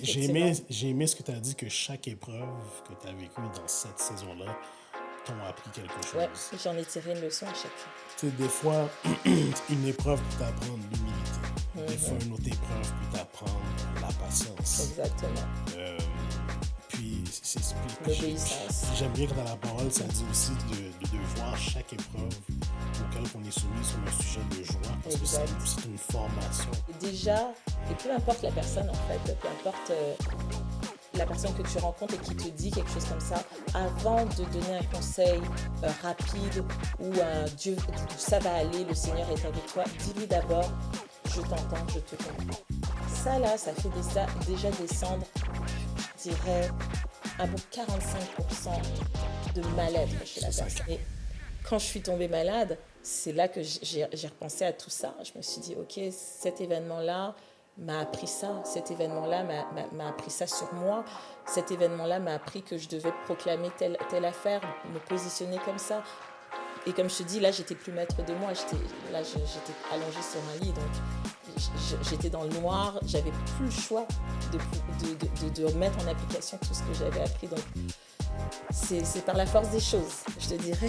effectivement. j'ai aimé ce que tu as dit, que chaque épreuve que tu as vécue dans cette saison-là t'ont appris quelque Ouais, chose. j'en ai tiré une leçon à chaque fois. Tu sais, des fois, une épreuve peut t'apprendre l'humilité. Des fois, Mhm, une autre épreuve peut t'apprendre la patience. exactement. Euh, L'obéissance. j'aime bien que dans la parole, ça dit aussi de voir chaque épreuve auquel on est soumis sur un sujet de joie, parce que Exact. c'est une formation. Et déjà, et peu importe la personne en fait, peu importe la personne que tu rencontres et qui te dit quelque chose comme ça, avant de donner un conseil rapide ou un Dieu, ça va aller, le Seigneur est avec toi, dis-lui d'abord, je t'entends, je te comprends. Ça là, ça fait déjà descendre, je dirais, un bon 45% de mal-être chez la C'est ça. personne. Et quand je suis tombée malade, c'est là que j'ai repensé à tout ça. Je me suis dit, ok, cet événement-là m'a appris ça. Cet événement-là m'a appris ça sur moi. Cet événement-là m'a appris que je devais proclamer telle affaire, me positionner comme ça. Et comme je te dis, là, j'étais plus maître de moi. J'étais allongée sur un lit. Donc, j'étais dans le noir. J'avais plus le choix de mettre en application tout ce que j'avais appris. Donc, c'est par la force des choses, je te dirais.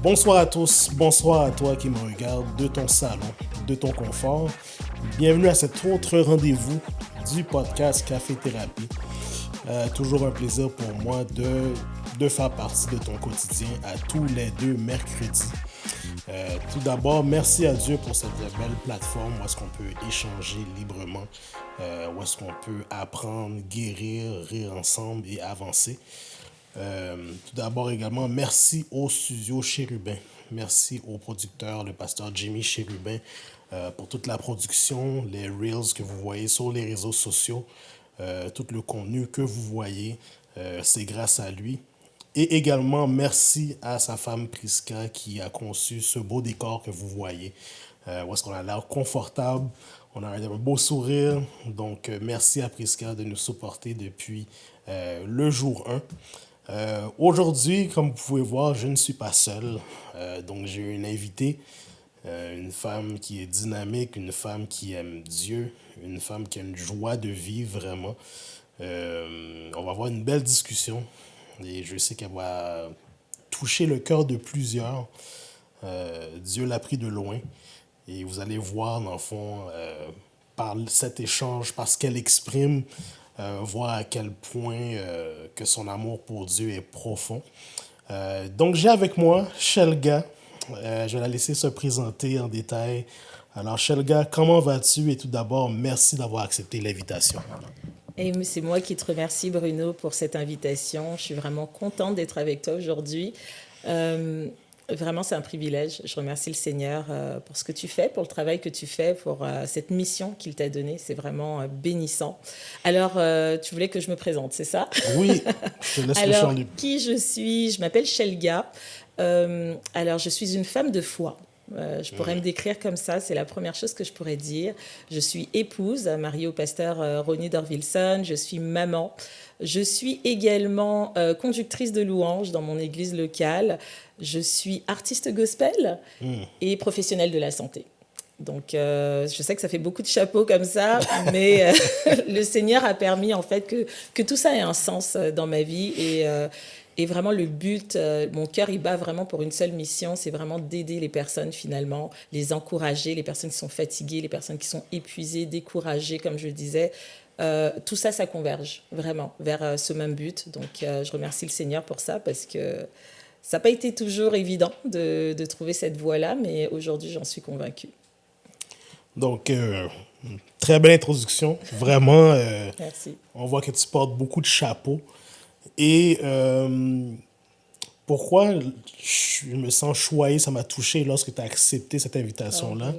Bonsoir à tous, bonsoir à toi qui me regarde de ton salon, de ton confort. Bienvenue à cet autre rendez-vous du podcast Café Thérapie. Toujours un plaisir pour moi de faire partie de ton quotidien à tous les 2 mercredis. Tout d'abord, merci à Dieu pour cette belle plateforme où est-ce qu'on peut échanger librement, où est-ce qu'on peut apprendre, guérir, rire ensemble et avancer. Tout d'abord également, merci au studio Chérubin. Merci au producteur, le pasteur Jimmy Chérubin, pour toute la production, les reels que vous voyez sur les réseaux sociaux, tout le contenu que vous voyez, c'est grâce à lui. Et également, merci à sa femme Priska qui a conçu ce beau décor que vous voyez, où est-ce qu'on a l'air confortable, on a un beau sourire. Donc, merci à Priska de nous supporter depuis le jour 1. Aujourd'hui, comme vous pouvez voir, je ne suis pas seul. Donc, j'ai une invitée, une femme qui est dynamique, une femme qui aime Dieu, une femme qui a une joie de vivre vraiment. On va avoir une belle discussion et je sais qu'elle va toucher le cœur de plusieurs. Dieu l'a pris de loin et vous allez voir, dans le fond, par cet échange, par ce qu'elle exprime, voir à quel point que son amour pour Dieu est profond. Donc j'ai avec moi Shelga. Je vais la laisser se présenter en détail. Alors Shelga, comment vas-tu? Et tout d'abord, merci d'avoir accepté l'invitation. Et c'est moi qui te remercie, Bruno, pour cette invitation. Je suis vraiment contente d'être avec toi aujourd'hui. Euh, Vraiment, c'est un privilège. Je remercie le Seigneur pour ce que tu fais, pour le travail que tu fais, pour cette mission qu'il t'a donnée. C'est vraiment bénissant. Alors, tu voulais que je me présente, c'est ça? Oui, je te laisse le champ Alors, libre. qui je suis? Je m'appelle Shelga. Alors, je suis une femme de foi. Je pourrais me décrire comme ça, c'est la première chose que je pourrais dire. Je suis épouse, mariée au pasteur Ronnie Dorvilson, je suis maman. Je suis également conductrice de louanges dans mon église locale. Je suis artiste gospel et professionnelle de la santé. Donc, je sais que ça fait beaucoup de chapeaux comme ça, mais le Seigneur a permis en fait que tout ça ait un sens dans ma vie et vraiment le but, mon cœur il bat vraiment pour une seule mission, c'est vraiment d'aider les personnes finalement, les encourager, les personnes qui sont fatiguées, les personnes qui sont épuisées, découragées, comme je le disais. Tout ça, ça converge vraiment vers ce même but. Donc, je remercie le Seigneur pour ça parce que ça n'a pas été toujours évident de trouver cette voie-là, mais aujourd'hui, j'en suis convaincue. Donc, très belle introduction. Vraiment, Merci. on voit que tu portes beaucoup de chapeaux. Et pourquoi je me sens choyé, ça m'a touché lorsque tu as accepté cette Oh, invitation-là.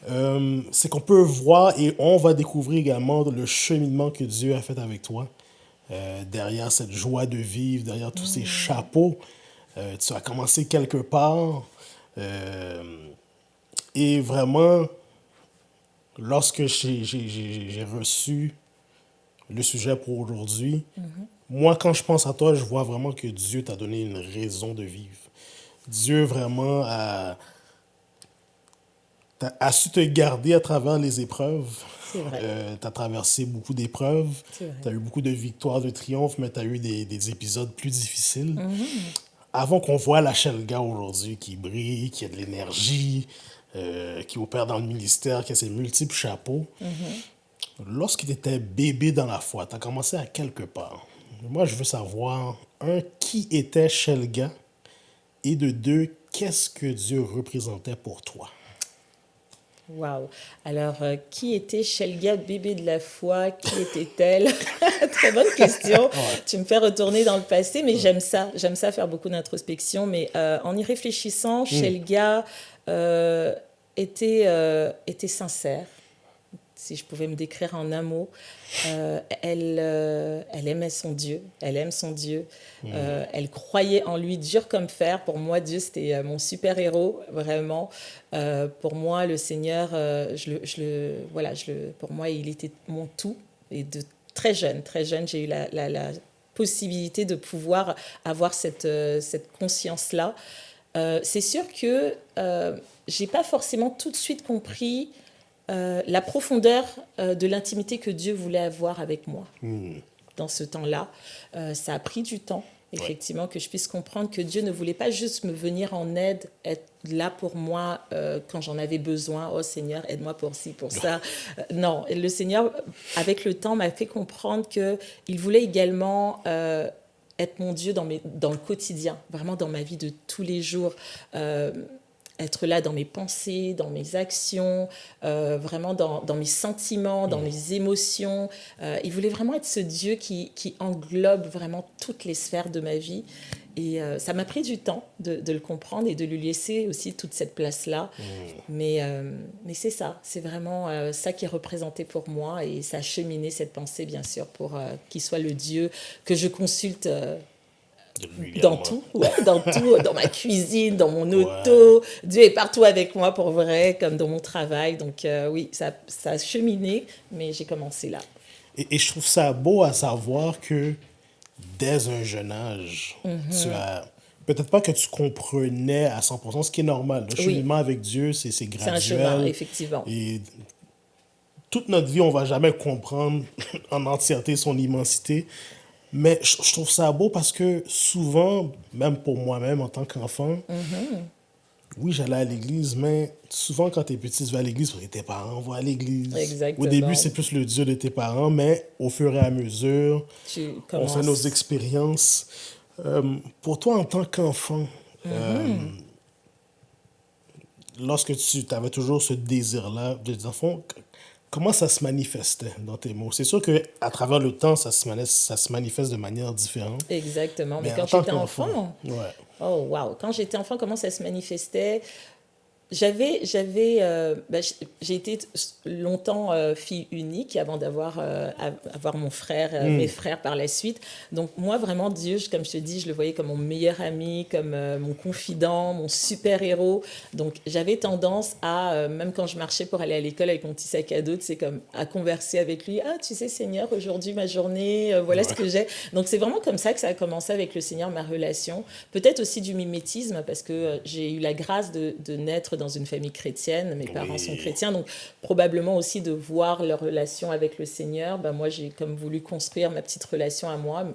voilà. C'est qu'on peut voir et on va découvrir également le cheminement que Dieu a fait avec toi. Derrière cette joie de vivre, derrière tous ces chapeaux, tu as commencé quelque part. euh, et vraiment, lorsque j'ai reçu le sujet pour aujourd'hui, Moi, quand je pense à toi, je vois vraiment que Dieu t'a donné une raison de vivre. Dieu vraiment a su te garder à travers les épreuves. C'est vrai, Tu as traversé beaucoup d'épreuves, c'est tu vrai. as eu beaucoup de victoires, de triomphes, mais tu as eu des épisodes plus difficiles. Mhm. Avant qu'on voit la Shelga aujourd'hui qui brille, qui a de l'énergie, qui opère dans le ministère, qui a ses multiples chapeaux, Mhm. lorsque tu étais bébé dans la foi, tu as commencé à quelque part. Moi, je veux savoir, un, qui était Shelga et de deux, qu'est-ce que Dieu représentait pour toi? Waouh. Alors, qui était Shelga, bébé de la foi? Qui était-elle? Très bonne question. Ouais. Tu me fais retourner dans le passé, mais j'aime ça. J'aime ça faire beaucoup d'introspection. Mais en y réfléchissant, Shelga euh, était sincère, si je pouvais me décrire en un mot. Elle aimait son Dieu, elle aime son Dieu. Elle croyait en lui dur comme fer. Pour moi, Dieu, c'était mon super-héros, vraiment. Pour moi, le Seigneur, voilà, pour moi, il était mon tout. Et de très jeune, j'ai eu la possibilité de pouvoir avoir cette conscience-là. C'est sûr que j'ai pas forcément tout de suite compris la profondeur de l'intimité que Dieu voulait avoir avec moi dans ce temps-là. Ça a pris du temps, Ouais. effectivement, que je puisse comprendre que Dieu ne voulait pas juste me venir en aide, être là pour moi quand j'en avais besoin. Oh Seigneur, aide-moi pour ci, pour ça. Non, le Seigneur, avec le temps, m'a fait comprendre qu'il voulait également être mon Dieu dans le quotidien, vraiment dans ma vie de tous les jours. Être là dans mes pensées, dans mes actions, vraiment dans mes sentiments, dans mes émotions. Il voulait vraiment être ce Dieu qui englobe vraiment toutes les sphères de ma vie. Et ça m'a pris du temps de le comprendre et de lui laisser aussi toute cette place-là. Mais c'est ça, c'est vraiment ça qui est représenté pour moi. Et ça a cheminé cette pensée, bien sûr, pour qu'il soit le Dieu que je consulte dans Régulièrement. tout, ouais, dans tout, dans ma cuisine, dans mon Ouais. auto. Dieu est partout avec moi pour vrai, comme dans mon travail. Donc oui, ça a cheminé, mais j'ai commencé là. Et je trouve ça beau à savoir que dès un jeune âge, tu as. Peut-être pas que tu comprenais à 100%, ce qui est normal. Le Oui, cheminement avec Dieu, c'est c'est un chemin, graduel. effectivement. Et toute notre vie, on va jamais comprendre en entièreté son immensité. Mais je trouve ça beau parce que souvent, même pour moi-même en tant qu'enfant, oui, j'allais à l'église, mais souvent quand t'es petit, tu vas à l'église parce que tes parents vont à l'église. Au début, Exactement. c'est plus le Dieu de tes parents, mais au fur et à mesure, Tu on fait nos commences. expériences. Pour toi, en tant qu'enfant, lorsque tu avais toujours ce désir-là, de enfant, comment ça se manifestait dans tes mots? C'est sûr que à travers le temps, ça se manifeste de manière différente, Exactement. Mais mais en quand tant j'étais qu'enfant, enfant, ouais. oh waouh, quand j'étais enfant, comment ça se manifestait? J'ai été longtemps fille unique avant avoir mon frère, mes frères par la suite. Donc moi vraiment Dieu, comme je te dis, je le voyais comme mon meilleur ami, comme mon confident, mon super héros. Donc j'avais tendance à, même quand je marchais pour aller à l'école avec mon petit sac à dos, c'est comme à converser avec lui. Ah tu sais Seigneur, aujourd'hui ma journée, voilà ce Ouais. que j'ai. Donc c'est vraiment comme ça que ça a commencé avec le Seigneur, ma relation. Peut-être aussi du mimétisme parce que j'ai eu la grâce de naître dans une famille chrétienne, mes parents sont Oui. chrétiens, donc probablement aussi de voir leur relation avec le Seigneur. Ben moi, j'ai comme voulu construire ma petite relation à moi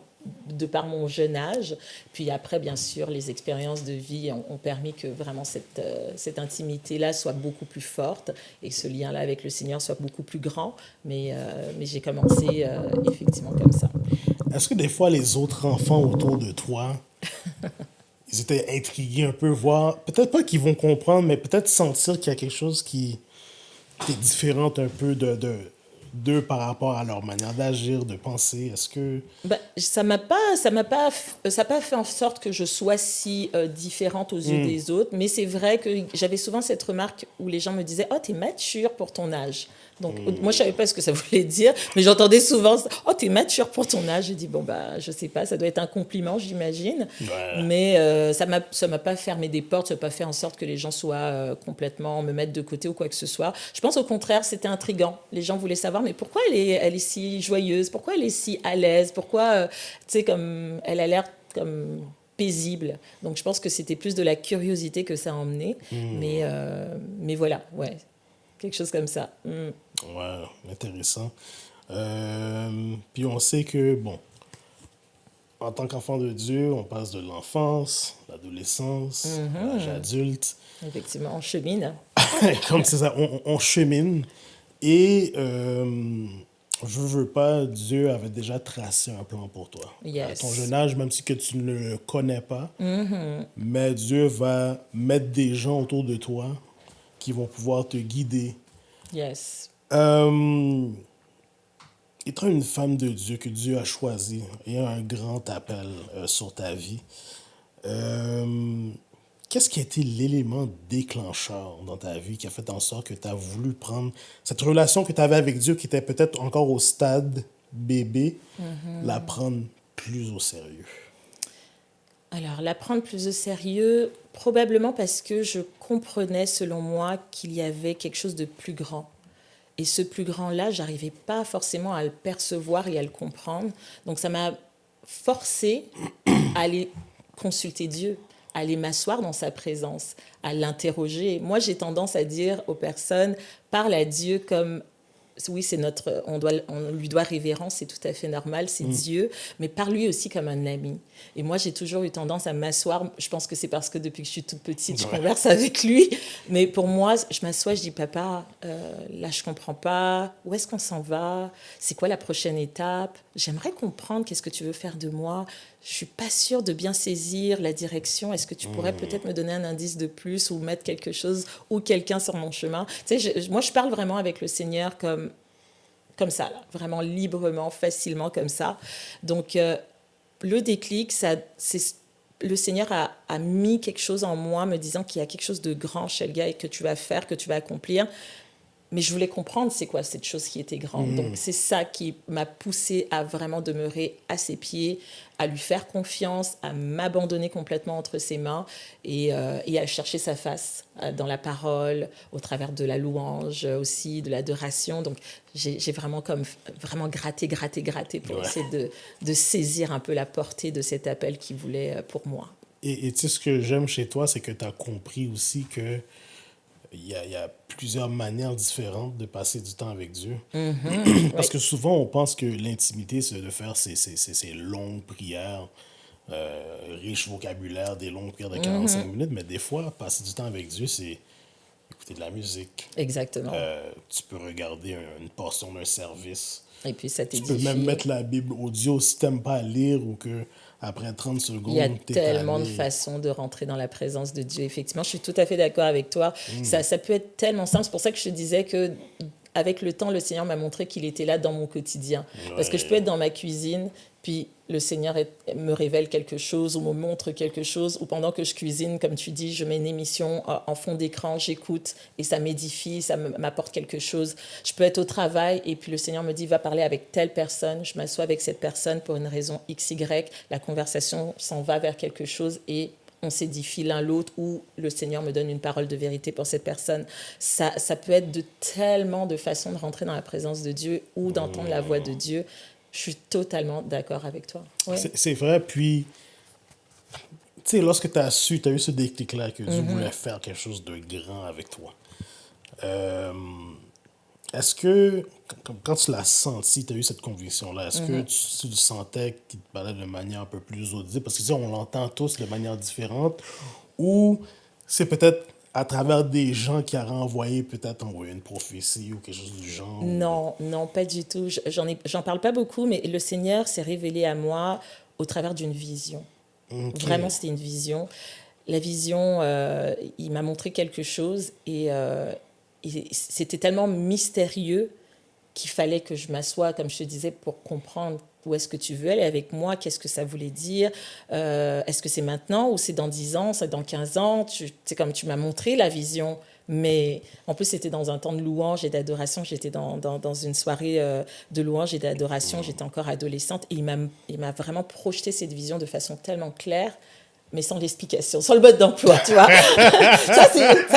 de par mon jeune âge. Puis après, bien sûr, les expériences de vie ont permis que vraiment cette intimité-là soit beaucoup plus forte et que ce lien-là avec le Seigneur soit beaucoup plus grand. Mais j'ai commencé effectivement comme ça. Est-ce que des fois, les autres enfants autour de toi, ils étaient intrigués un peu, voir, peut-être pas qu'ils vont comprendre, mais peut-être sentir qu'il y a quelque chose qui est différent un peu d'eux par rapport à leur manière d'agir, de penser. Est-ce que... Ben, ça a pas fait en sorte que je sois si différente aux yeux des autres, mais c'est vrai que j'avais souvent cette remarque où les gens me disaient, oh, t'es mature pour ton âge. Donc, moi, je savais pas ce que ça voulait dire, mais j'entendais souvent « Oh, t'es mature pour ton âge ». J'ai dit « Bon, bah, je sais pas, ça doit être un compliment, j'imagine. » Ouais. Mais ça m'a pas fermé des portes, ça m'a pas fait en sorte que les gens soient complètement, me mettre de côté ou quoi que ce soit. Je pense au contraire, c'était intriguant. Les gens voulaient savoir « Mais pourquoi elle est si joyeuse? Pourquoi elle est si à l'aise? Pourquoi, tu sais, comme elle a l'air comme... » paisible. Donc, je pense que c'était plus de la curiosité que ça a emmené. Mais voilà, ouais, quelque chose comme ça. Ouais, intéressant. Puis on sait que, bon, en tant qu'enfant de Dieu, on passe de l'enfance, l'adolescence, à l'âge adulte. Effectivement, on chemine. Comme c'est ça, on chemine. Et je veux pas, Dieu avait déjà tracé un plan pour toi. À ton jeune Yes. âge, même si que tu ne le connais pas, mais Dieu va mettre des gens autour de toi qui vont pouvoir te guider. Yes. Étant une femme de Dieu que Dieu a choisie, il y a un grand appel sur ta vie. Qu'est-ce qui a été l'élément déclencheur dans ta vie qui a fait en sorte que tu as voulu prendre cette relation que tu avais avec Dieu, qui était peut-être encore au stade bébé, la prendre plus au sérieux? Alors, la prendre plus au sérieux, probablement parce que je comprenais, selon moi, qu'il y avait quelque chose de plus grand. Et ce plus grand-là, j'arrivais pas forcément à le percevoir et à le comprendre. Donc, ça m'a forcé à aller consulter Dieu, à aller m'asseoir dans sa présence, à l'interroger. Moi, j'ai tendance à dire aux personnes, parle à Dieu comme... Oui, c'est notre, on lui doit révérence, c'est tout à fait normal, c'est Dieu, mais parle lui aussi comme un ami. Et moi, j'ai toujours eu tendance à m'asseoir. Je pense que c'est parce que depuis que je suis toute petite, je converse avec lui. Mais pour moi, je m'assois, je dis, papa, là, je comprends pas. Où est-ce qu'on s'en va? C'est quoi la prochaine étape? J'aimerais comprendre qu'est-ce que tu veux faire de moi. Je suis pas sûre de bien saisir la direction. Est-ce que tu pourrais peut-être me donner un indice de plus ou mettre quelque chose ou quelqu'un sur mon chemin? Tu sais, moi, je parle vraiment avec le Seigneur comme ça, là, vraiment librement, facilement comme ça. Donc, le déclic, c'est le Seigneur a mis quelque chose en moi, me disant qu'il y a quelque chose de grand, Shelga, et que tu vas faire, que tu vas accomplir. Mais je voulais comprendre c'est quoi cette chose qui était grande. Donc, c'est ça qui m'a poussée à vraiment demeurer à ses pieds, à lui faire confiance, à m'abandonner complètement entre ses mains et à chercher sa face dans la parole, au travers de la louange aussi, de l'adoration. Donc, j'ai vraiment vraiment gratté pour essayer de saisir un peu la portée de cet appel qu'il voulait pour moi. Et tu sais, ce que j'aime chez toi, c'est que tu as compris aussi que il y a plusieurs manières différentes de passer du temps avec Dieu. Parce Oui, que souvent, on pense que l'intimité, c'est de faire ces longues prières, riches vocabulaire, des longues prières de 45 minutes, mais des fois, passer du temps avec Dieu, c'est écouter de la musique. exactement. Tu peux regarder une portion d'un service. Et puis, ça Tu peux même t'édifie. mettre la Bible audio si tu n'aimes pas lire ou que après 30 Il y a secondes, tu es tellement de tanné. façons de rentrer dans la présence de Dieu. Effectivement, je suis tout à fait d'accord avec toi. Ça peut être tellement simple. C'est pour ça que je te disais que avec le temps, le Seigneur m'a montré qu'il était là dans mon quotidien. Parce que je peux Ouais. être dans ma cuisine, puis le Seigneur me révèle quelque chose ou me montre quelque chose, ou pendant que je cuisine, comme tu dis, je mets une émission en fond d'écran, j'écoute et ça m'édifie, ça m'apporte quelque chose. Je peux être au travail et puis le Seigneur me dit, va parler avec telle personne, je m'assois avec cette personne pour une raison XY, la conversation s'en va vers quelque chose et on s'édifie l'un l'autre ou le Seigneur me donne une parole de vérité pour cette personne. Ça peut être de tellement de façons de rentrer dans la présence de Dieu ou d'entendre la voix de Dieu. Je suis totalement d'accord avec toi. Ouais. C'est vrai, puis, tu sais, lorsque tu as su, tu as eu ce déclic-là que Dieu voulait faire quelque chose de grand avec toi. Euh, Est-ce que, quand tu l'as senti, tu as eu cette conviction-là, est-ce que tu sentais qu'il te parlait de manière un peu plus audible? Parce que, tu sais, on l'entend tous de manière différente. Ou c'est peut-être à travers des gens qui auraient envoyé, peut-être envoyé une prophétie ou quelque chose du genre. Non, non, pas du tout. J'en parle pas beaucoup, mais le Seigneur s'est révélé à moi au travers d'une vision. OK. Vraiment, c'était une vision. La vision, il m'a montré quelque chose et c'était tellement mystérieux qu'il fallait que je m'assoie, comme je te disais, pour comprendre où est-ce que tu veux aller avec moi, qu'est-ce que ça voulait dire, est-ce que c'est maintenant ou c'est dans 10 ans, c'est dans 15 ans, c'est comme tu m'as montré la vision, Mais en plus, c'était dans un temps de louange et d'adoration. J'étais dans une soirée de louange et d'adoration. J'étais encore adolescente. Et il m'a vraiment projeté cette vision de façon tellement claire, mais sans l'explication, sans le mode d'emploi, tu vois. Ça,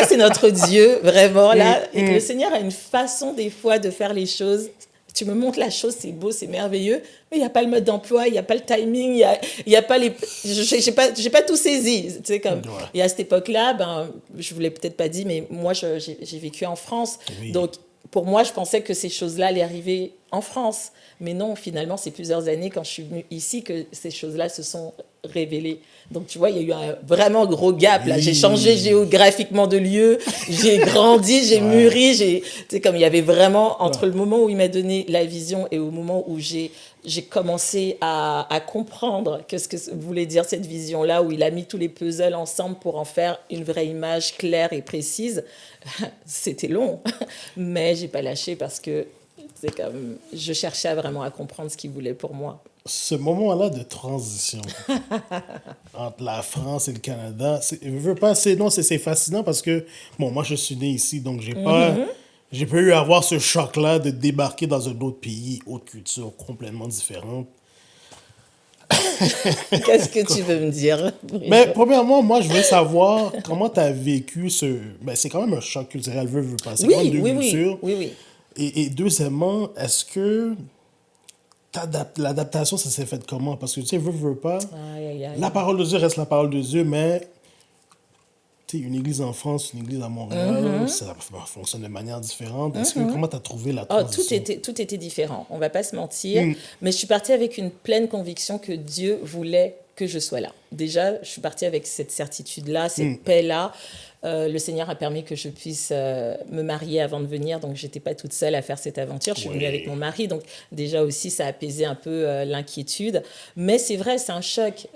c'est notre Dieu, vraiment, là. Et que le Seigneur a une façon, des fois, de faire les choses. Tu me montres la chose, c'est beau, c'est merveilleux, mais il n'y a pas le mode d'emploi, il n'y a pas le timing, il y a pas les... J'ai pas tout saisi. Tu sais, comme... Et à cette époque-là, ben, je ne vous l'ai peut-être pas dit, mais moi, j'ai vécu en France. Oui. Donc, pour moi, je pensais que ces choses-là allaient arriver en France. Mais non, finalement, c'est plusieurs années, quand je suis venue ici, que ces choses-là se sont révélées. Donc, tu vois, il y a eu un vraiment gros gap, là. J'ai changé géographiquement de lieu, j'ai grandi, j'ai mûri, tu sais, comme il y avait vraiment, entre le moment où il m'a donné la vision et au moment où j'ai commencé à comprendre ce que voulait dire cette vision-là, où il a mis tous les puzzles ensemble pour en faire une vraie image claire et précise, c'était long. Mais j'ai pas lâché parce que c'est comme, je cherchais vraiment à comprendre ce qu'il voulait pour moi. Ce moment-là de transition entre la France et le Canada, c'est fascinant parce que, bon, moi je suis né ici, donc j'ai pas eu à avoir ce choc-là de débarquer dans un autre pays, autre culture complètement différente. Qu'est-ce que tu veux me dire? Mais premièrement, moi je veux savoir comment tu as vécu ce... Ben, c'est quand même un choc culturel, veux pas. C'est quand même deux cultures. Oui. Et deuxièmement, est-ce que l'adaptation, ça s'est fait comment? Parce que, tu sais, veux pas, la parole de Dieu reste la parole de Dieu, mais, tu sais, une église en France, une église à Montréal, ça fonctionne de manière différente. Est-ce que, comment tu as trouvé la transition? Tout était différent, on va pas se mentir, mais je suis partie avec une pleine conviction que Dieu voulait que je sois là. Déjà, je suis partie avec cette certitude-là, cette paix-là. Le Seigneur a permis que je puisse me marier avant de venir, donc je n'étais pas toute seule à faire cette aventure. Je suis venue avec mon mari, donc déjà aussi, ça a apaisé un peu l'inquiétude. Mais c'est vrai, c'est un choc.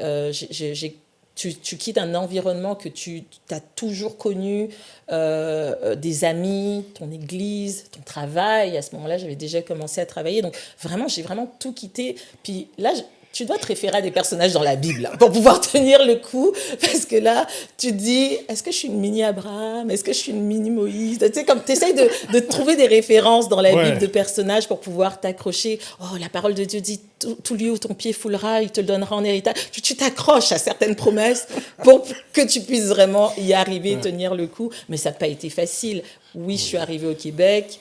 Tu quittes un environnement que tu as toujours connu, des amis, ton église, ton travail. À ce moment-là, j'avais déjà commencé à travailler. Donc vraiment, j'ai vraiment tout quitté. Puis là, tu dois te référer à des personnages dans la Bible là, pour pouvoir tenir le coup, parce que là, tu te dis, est-ce que je suis une mini Abraham? Est-ce que je suis une mini Moïse? Tu sais, comme tu essayes de trouver des références dans la Bible de personnages pour pouvoir t'accrocher. Oh, la parole de Dieu dit, tout lieu où ton pied foulera, il te le donnera en héritage. Tu t'accroches à certaines promesses pour que tu puisses vraiment y arriver, tenir le coup. Mais ça n'a pas été facile. Oui, je suis arrivée au Québec.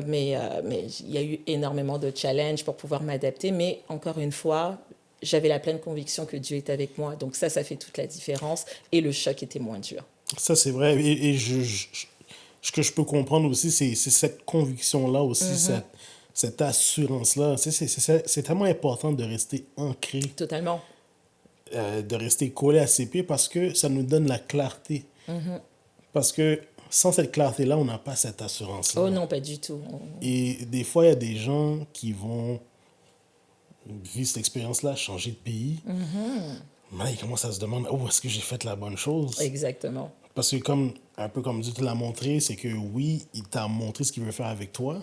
Mais il y a eu énormément de challenges pour pouvoir m'adapter. Mais encore une fois, j'avais la pleine conviction que Dieu était avec moi. Donc ça fait toute la différence. Et le choc était moins dur. Ça, c'est vrai. Et ce que je peux comprendre aussi, c'est cette conviction-là aussi, cette assurance-là. C'est tellement important de rester ancré. Totalement. De rester collé à ses pieds parce que ça nous donne la clarté. Parce que sans cette clarté-là, on n'a pas cette assurance-là. Oh non, pas du tout. Et des fois, il y a des gens qui vont vivre cette expérience-là, changer de pays. Mais ils commencent à se demander, est-ce que j'ai fait la bonne chose? Exactement. Parce que un peu comme Dieu te l'a montré, c'est que oui, il t'a montré ce qu'il veut faire avec toi,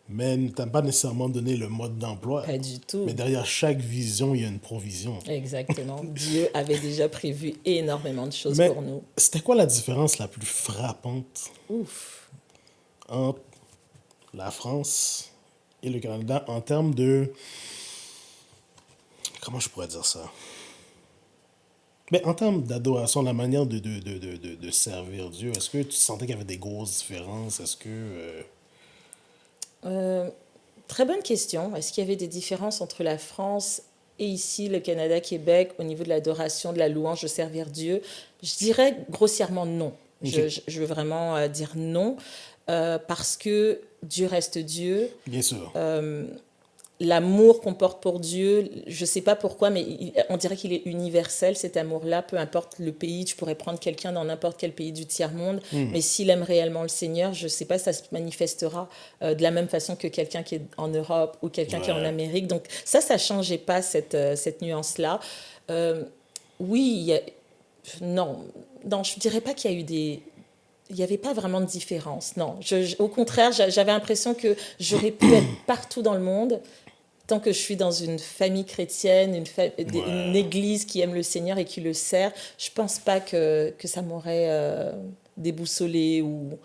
mais il ne t'a pas nécessairement donné le mode d'emploi. Pas du tout. Mais derrière chaque vision, il y a une provision. Exactement. Dieu avait déjà prévu énormément de choses pour nous. C'était quoi la différence la plus frappante entre la France et le Canada en termes de... Comment je pourrais dire ça? Mais en termes d'adoration, la manière de servir Dieu, est-ce que tu sentais qu'il y avait des grosses différences? Est-ce que... Très bonne question. Est-ce qu'il y avait des différences entre la France et ici, le Canada, Québec, au niveau de l'adoration, de la louange, de servir Dieu? Je dirais grossièrement non. Okay. Je veux vraiment dire non, parce que Dieu reste Dieu. Bien sûr. L'amour qu'on porte pour Dieu, je ne sais pas pourquoi, mais on dirait qu'il est universel, cet amour-là. Peu importe le pays, tu pourrais prendre quelqu'un dans n'importe quel pays du tiers-monde, mais s'il aime réellement le Seigneur, je ne sais pas, ça se manifestera de la même façon que quelqu'un qui est en Europe ou quelqu'un qui est en Amérique. Donc ça ne changeait pas cette nuance-là. Oui, non, je ne dirais pas qu'il y a eu des... Il n'y avait pas vraiment de différence, non. Au contraire, j'avais l'impression que j'aurais pu être partout dans le monde, tant que je suis dans une famille chrétienne, une église qui aime le Seigneur et qui le sert. Je ne pense pas que ça m'aurait déboussolée ou...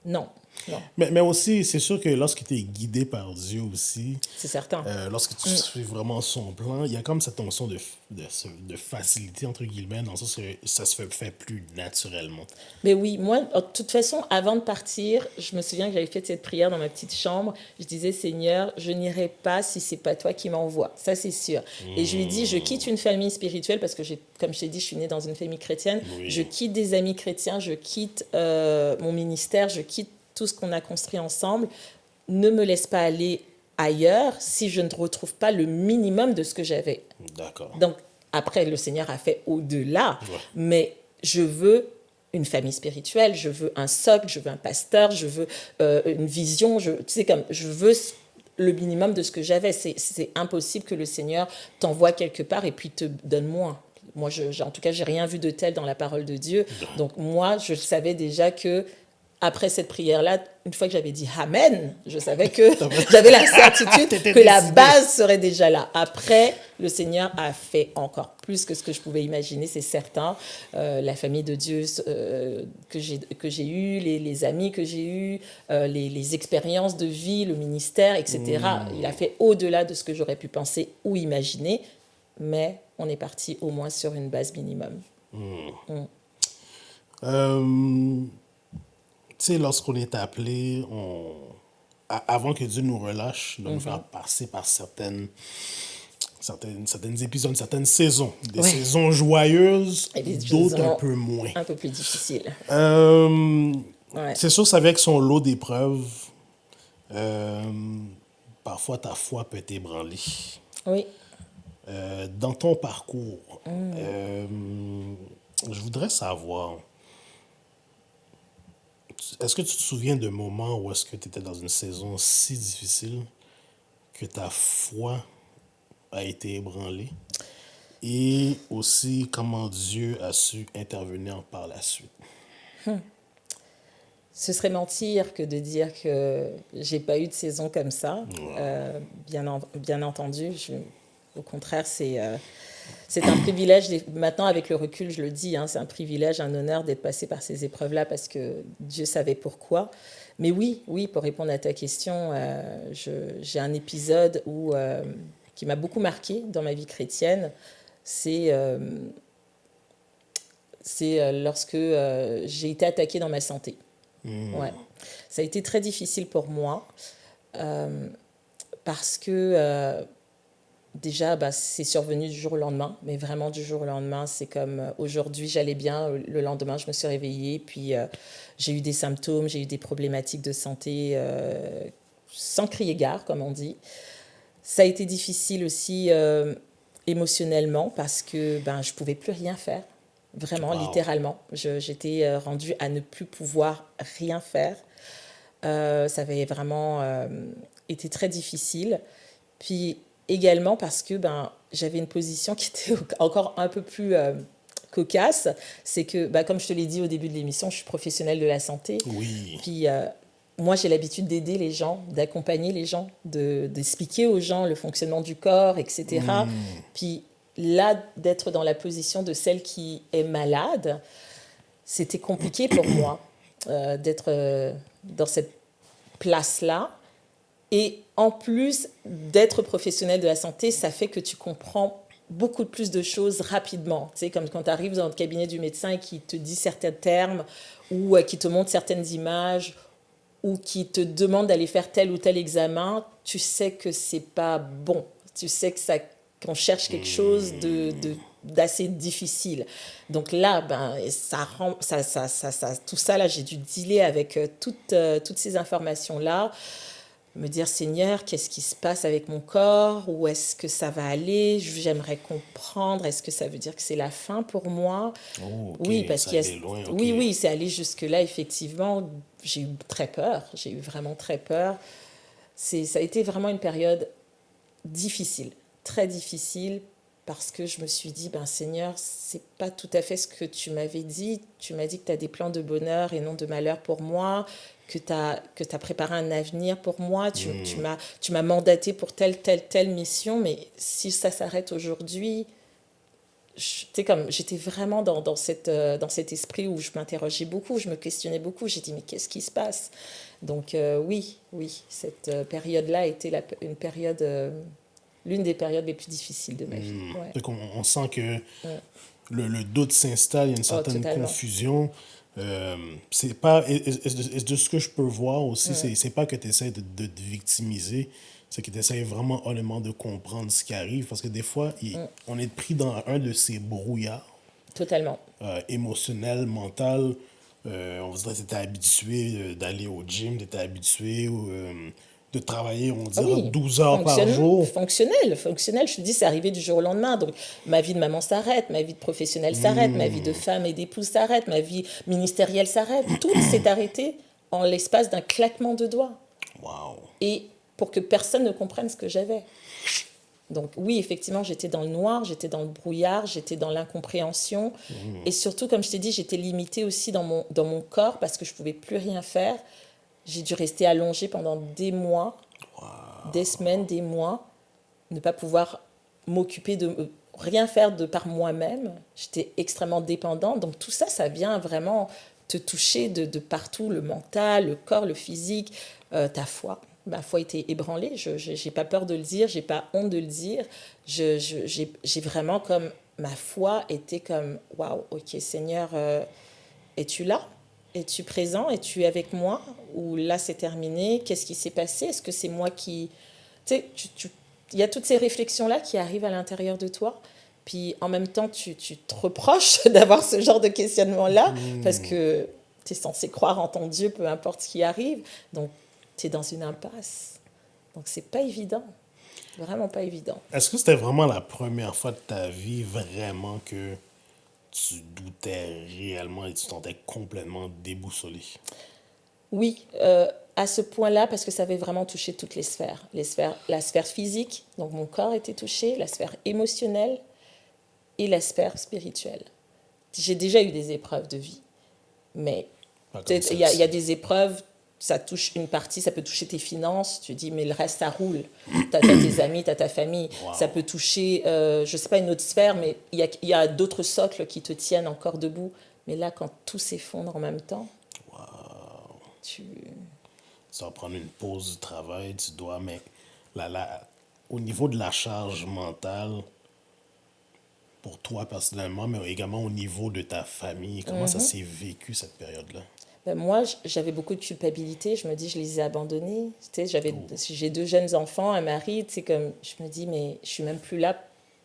Non, non, Mais aussi, c'est sûr que lorsque tu es guidé par Dieu aussi, c'est certain. lorsque tu suis vraiment son plan, il y a comme cette notion de facilité, entre guillemets, dans le sens que ça se fait plus naturellement. Mais oui, moi, de toute façon, avant de partir, je me souviens que j'avais fait cette prière dans ma petite chambre. Je disais, Seigneur, je n'irai pas si c'est pas toi qui m'envoies. Ça, c'est sûr. Et je lui ai dit, je quitte une famille spirituelle parce que, comme je t'ai dit, je suis née dans une famille chrétienne. Oui. Je quitte des amis chrétiens, je quitte mon ministère, je quitte tout ce qu'on a construit ensemble. Ne me laisse pas aller ailleurs si je ne retrouve pas le minimum de ce que j'avais. D'accord. Donc, après, le Seigneur a fait au-delà, Ouais. mais je veux une famille spirituelle, je veux un socle, je veux un pasteur, je veux une vision, je veux le minimum de ce que j'avais. C'est impossible que le Seigneur t'envoie quelque part et puis te donne moins. Moi, en tout cas, j'ai rien vu de tel dans la parole de Dieu. Donc, moi, je savais déjà que après cette prière-là, une fois que j'avais dit Amen, je savais que j'avais la certitude que la base serait déjà là. Après, le Seigneur a fait encore plus que ce que je pouvais imaginer, c'est certain. La famille de Dieu que j'ai eue, les amis que j'ai eus, les expériences de vie, le ministère, etc. Il a fait au-delà de ce que j'aurais pu penser ou imaginer, mais on est parti au moins sur une base minimum. Tu sais, lorsqu'on est appelé, avant que Dieu nous relâche, de nous faire passer par certaines épisodes, certaines saisons. Des Ouais. saisons joyeuses, Et des d'autres saisons un peu moins. un peu plus difficiles. Ouais. C'est sûr, c'est avec son lot d'épreuves. Parfois, ta foi peut être ébranlée. Oui. Dans ton parcours, je voudrais savoir, est-ce que tu te souviens de moments où est-ce que tu étais dans une saison si difficile que ta foi a été ébranlée? Et aussi, comment Dieu a su intervenir par la suite? Ce serait mentir que de dire que j'ai pas eu de saison comme ça. Bien entendu, au contraire, c'est un privilège. Maintenant, avec le recul, je le dis, hein, c'est un privilège, un honneur d'être passé par ces épreuves-là parce que Dieu savait pourquoi. Mais oui, pour répondre à ta question, j'ai un épisode qui m'a beaucoup marqué dans ma vie chrétienne. C'est lorsque j'ai été attaquée dans ma santé. Ouais. Ça a été très difficile pour moi parce que déjà, c'est survenu du jour au lendemain, mais vraiment du jour au lendemain. C'est comme aujourd'hui, j'allais bien, le lendemain, je me suis réveillée, puis j'ai eu des symptômes, j'ai eu des problématiques de santé sans crier gare, comme on dit. Ça a été difficile aussi émotionnellement parce que je ne pouvais plus rien faire. Vraiment, littéralement. J'étais rendue à ne plus pouvoir rien faire. Ça avait vraiment été très difficile. Puis également parce que j'avais une position qui était encore un peu plus cocasse. C'est que, comme je te l'ai dit au début de l'émission, je suis professionnelle de la santé. Oui. Puis moi, j'ai l'habitude d'aider les gens, d'accompagner les gens, d'expliquer aux gens le fonctionnement du corps, etc. Puis là, d'être dans la position de celle qui est malade, c'était compliqué pour moi d'être dans cette place-là. Et en plus d'être professionnel de la santé, ça fait que tu comprends beaucoup plus de choses rapidement. Tu sais, comme quand tu arrives dans le cabinet du médecin et qui te dit certains termes ou qui te montre certaines images ou qui te demande d'aller faire tel ou tel examen, tu sais que c'est pas bon. Tu sais que qu'on cherche quelque chose d'assez difficile. Donc là, tout ça, là, j'ai dû dealer avec toutes ces informations-là, me dire, Seigneur, qu'est-ce qui se passe avec mon corps? Où est-ce que ça va aller? J'aimerais comprendre. Est-ce que ça veut dire que c'est la fin pour moi? Oui, parce qu'il y a... Loin, Oui, c'est allé jusque-là, effectivement. J'ai eu très peur. J'ai eu vraiment très peur. Ça a été vraiment une période difficile, très difficile, parce que je me suis dit, Seigneur, c'est pas tout à fait ce que tu m'avais dit. Tu m'as dit que tu as des plans de bonheur et non de malheur pour moi, que tu as préparé un avenir pour moi, tu m'as mandaté pour telle mission, mais si ça s'arrête aujourd'hui, comme j'étais vraiment dans cet esprit où je m'interrogeais beaucoup, je me questionnais beaucoup. J'ai dit, mais qu'est-ce qui se passe? Donc oui, cette période-là a été une période, l'une des périodes les plus difficiles de ma vie. Ouais. Donc on sent que le doute s'installe, il y a une Oh, certaine totalement. confusion. C'est pas, et de ce que je peux voir aussi, c'est pas que tu essaies de te victimiser, c'est que tu essaies vraiment honnêtement de comprendre ce qui arrive, parce que des fois, on est pris dans un de ces brouillards Totalement. émotionnels, mental. On va dire que tu étais habitué d'aller au gym, tu étais habitué de travailler, on Ah dirait oui, 12 heures par jour. fonctionnel. Je te dis, c'est arrivé du jour au lendemain. Donc, ma vie de maman s'arrête, ma vie de professionnelle s'arrête, ma vie de femme et d'épouse s'arrête, ma vie ministérielle s'arrête. Tout s'est arrêté en l'espace d'un claquement de doigts. Waouh! Et pour que personne ne comprenne ce que j'avais. Donc oui, effectivement, j'étais dans le noir, j'étais dans le brouillard, j'étais dans l'incompréhension. Et surtout, comme je t'ai dit, j'étais limitée aussi dans mon corps parce que je ne pouvais plus rien faire. J'ai dû rester allongée pendant des mois, des semaines, des mois, ne pas pouvoir m'occuper de rien faire de par moi-même. J'étais extrêmement dépendante. Donc tout ça, ça vient vraiment te toucher de partout, le mental, le corps, le physique, ta foi. Ma foi était ébranlée. Je n'ai pas peur de le dire, j'ai pas honte de le dire. J'ai vraiment comme ma foi était comme waouh, ok Seigneur, es-tu là? Es-tu présent? Es-tu avec moi? Ou là c'est terminé? Qu'est-ce qui s'est passé? Est-ce que c'est moi qui... Tu sais, il y a toutes ces réflexions-là qui arrivent à l'intérieur de toi. Puis en même temps, tu te reproches d'avoir ce genre de questionnement-là parce que tu es censé croire en ton Dieu, peu importe ce qui arrive. Donc, tu es dans une impasse. Donc, c'est pas évident. Vraiment pas évident. Est-ce que c'était vraiment la première fois de ta vie vraiment que tu doutais réellement et tu t'entais complètement déboussolé? Oui, à ce point-là, parce que ça avait vraiment touché toutes les sphères. La sphère physique, donc mon corps était touché, la sphère émotionnelle et la sphère spirituelle. J'ai déjà eu des épreuves de vie, mais Pas comme il y a celle-ci. des épreuves, ça touche une partie, ça peut toucher tes finances, tu dis, mais le reste, ça roule. Tu as tes amis, tu as ta famille. Wow. Ça peut toucher, je ne sais pas, une autre sphère, mais il y a d'autres socles qui te tiennent encore debout. Mais là, quand tout s'effondre en même temps, tu... Tu dois prendre une pause du travail, tu dois, mais au niveau de la charge mentale, pour toi personnellement, mais également au niveau de ta famille, comment ça s'est vécu cette période-là? Ben moi, j'avais beaucoup de culpabilité. Je me dis, je les ai abandonnés. Tu sais, j'ai deux jeunes enfants, un mari. Tu sais, comme, je me dis, mais je suis même plus là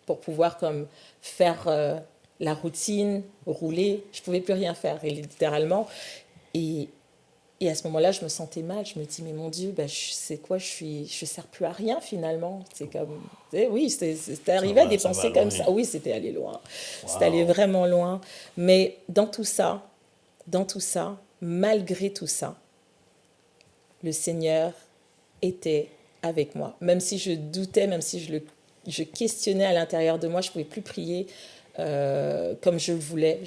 pour pouvoir comme faire la routine, rouler. Je pouvais plus rien faire, et littéralement. Et, et à ce moment-là, je me sentais mal. Je me dis, mais mon Dieu, ben, c'est quoi? Je sers plus à rien finalement. C'est comme, tu sais, oui, c'était arrivé à des Ça va pensées comme loin. ça. Oui, c'était allé loin. C'était allé Wow. vraiment loin. Mais dans tout ça, malgré tout ça, le Seigneur était avec moi. Même si je doutais, même si je questionnais à l'intérieur de moi, je ne pouvais plus prier comme je le voulais.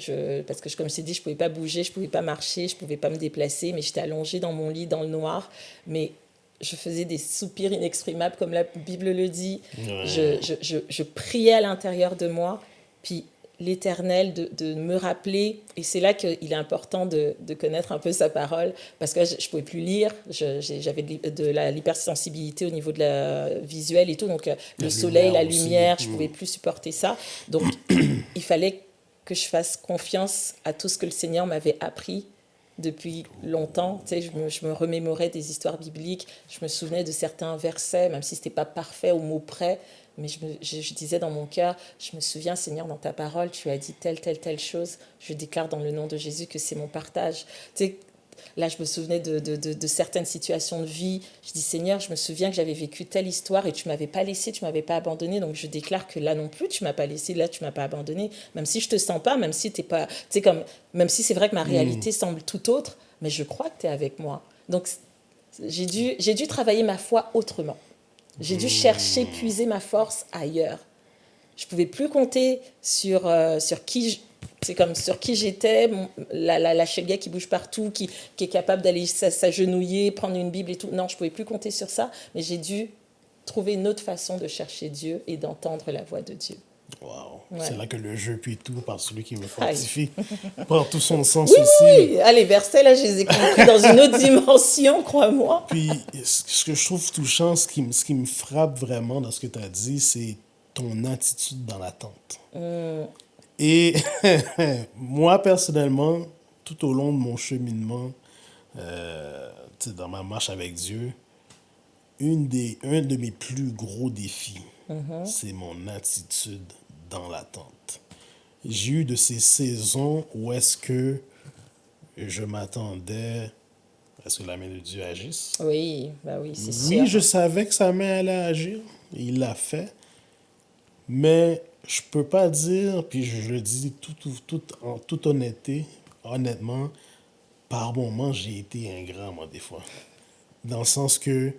Parce que, comme je t'ai dit, je ne pouvais pas bouger, je ne pouvais pas marcher, je ne pouvais pas me déplacer, mais j'étais allongée dans mon lit, dans le noir. Mais je faisais des soupirs inexprimables, comme la Bible le dit. Ouais. Je priais à l'intérieur de moi. Puis l'Éternel de me rappeler, et c'est là qu'il est important de connaître un peu sa parole, parce que je ne pouvais plus lire, j'avais de l'hypersensibilité au niveau de la visuelle et tout, donc La le soleil, lumière la aussi. lumière, je ne pouvais plus supporter ça. Donc il fallait que je fasse confiance à tout ce que le Seigneur m'avait appris depuis longtemps. Tu sais, je me remémorais des histoires bibliques, je me souvenais de certains versets, même si ce n'était pas parfait au mot près, mais je disais dans mon cœur, je me souviens, Seigneur, dans ta parole, tu as dit telle chose. Je déclare dans le nom de Jésus que c'est mon partage. Tu sais, là, je me souvenais de certaines situations de vie. Je dis, Seigneur, je me souviens que j'avais vécu telle histoire et tu ne m'avais pas laissé, tu ne m'avais pas abandonné. Donc, je déclare que là non plus, tu ne m'as pas laissé, là, tu ne m'as pas abandonné. Même si je ne te sens pas, même si t'es pas, tu sais, comme, même si c'est vrai que ma réalité semble tout autre, mais je crois que tu es avec moi. Donc, j'ai dû travailler ma foi autrement. J'ai dû chercher, puiser ma force ailleurs. Je ne pouvais plus compter sur qui c'est comme sur qui j'étais, la Shelga qui bouge partout, qui est capable d'aller s'agenouiller, prendre une Bible et tout. Non, je ne pouvais plus compter sur ça, mais j'ai dû trouver une autre façon de chercher Dieu et d'entendre la voix de Dieu. Wow. Ouais. C'est là que le jeu puis tout par celui qui me Aïe. fortifie prend tout son sens Oui, aussi. oui, ah, les versets, là, je les ai compris dans une autre dimension, crois-moi. Puis, ce que je trouve touchant, ce qui me frappe vraiment dans ce que tu as dit, c'est ton attitude dans l'attente. Et moi, personnellement, tout au long de mon cheminement, tu sais, dans ma marche avec Dieu, un de mes plus gros défis, c'est mon attitude dans l'attente. J'ai eu de ces saisons où est-ce que je m'attendais à ce que la main de Dieu agisse. Oui, bah oui, c'est sûr. Oui, je savais que sa main allait agir. Il l'a fait. Mais je peux pas dire, puis je le dis en toute honnêteté, honnêtement, par moments, j'ai été ingrat, moi, des fois. Dans le sens que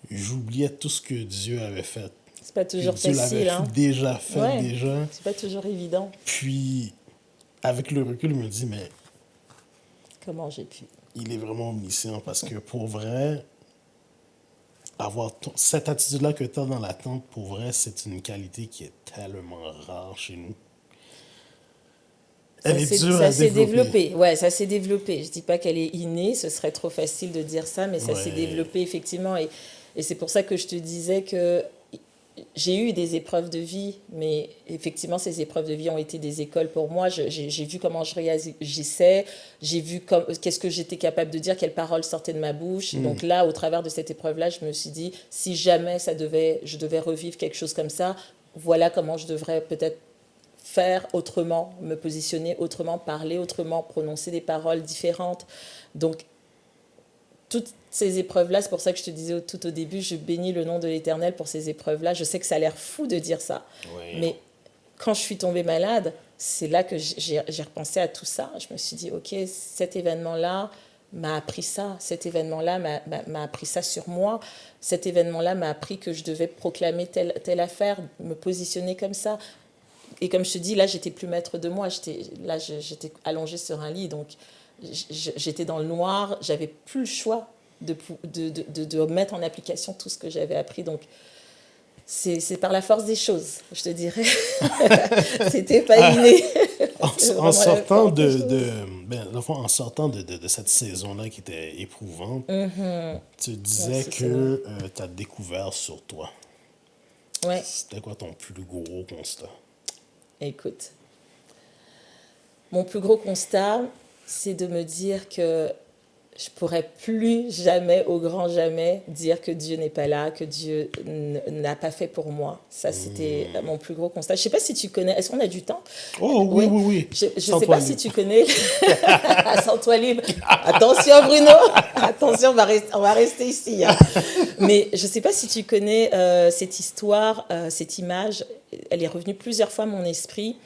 j'oubliais tout ce que Dieu avait fait. C'est pas Que toujours Dieu l'avait facile, hein. déjà fait, Ouais, déjà. c'est pas toujours évident. Puis, avec le recul, je me dis, mais Comment j'ai pu. il est vraiment omniscient parce que pour vrai, avoir cette attitude-là que tu as dans l'attente, pour vrai, c'est une qualité qui est tellement rare chez nous. Elle est dure Ça à s'est développer. développé. Ouais, ça s'est développé. Je dis pas qu'elle est innée, ce serait trop facile de dire ça, mais ça s'est Ouais. développé effectivement. Et c'est pour ça que je te disais que j'ai eu des épreuves de vie, mais effectivement, ces épreuves de vie ont été des écoles pour moi. J'ai vu comment je réagissais, j'ai vu qu'est-ce que j'étais capable de dire, quelles paroles sortaient de ma bouche. Donc là, au travers de cette épreuve-là, je me suis dit, si jamais je devais revivre quelque chose comme ça, voilà comment je devrais peut-être faire autrement, me positionner autrement, parler autrement, prononcer des paroles différentes. Donc, toutes ces épreuves-là, c'est pour ça que je te disais tout au début, je bénis le nom de l'Éternel pour ces épreuves-là. Je sais que ça a l'air fou de dire ça, Oui. mais quand je suis tombée malade, c'est là que j'ai repensé à tout ça. Je me suis dit, OK, cet événement-là m'a appris ça. Cet événement-là m'a appris ça sur moi. Cet événement-là m'a appris que je devais proclamer telle affaire, me positionner comme ça. Et comme je te dis, là, j'étais plus maître de moi. J'étais allongée sur un lit, donc j'étais dans le noir. J'avais plus le choix de mettre en application tout ce que j'avais appris. Donc, c'est par la force des choses, je te dirais. C'était pas inné. En sortant en sortant de cette saison-là qui était éprouvante, tu disais Merci, que tu as découvert sur toi. Ouais, C'était quoi ton plus gros constat? écoute. Mon plus gros constat, c'est de me dire que je pourrais plus jamais, au grand jamais, dire que Dieu n'est pas là, que Dieu n'a pas fait pour moi. Ça, c'était mon plus gros constat. Je sais pas si tu connais. Est-ce qu'on a du temps? Oh oui, Oui. oui, oui. Je ne sais Sens-toi pas libre. si tu connais. Sens-toi libre. Attention, Bruno. Attention, on va rester ici, hein. Mais je ne sais pas si tu connais cette histoire, cette image. Elle est revenue plusieurs fois à mon esprit.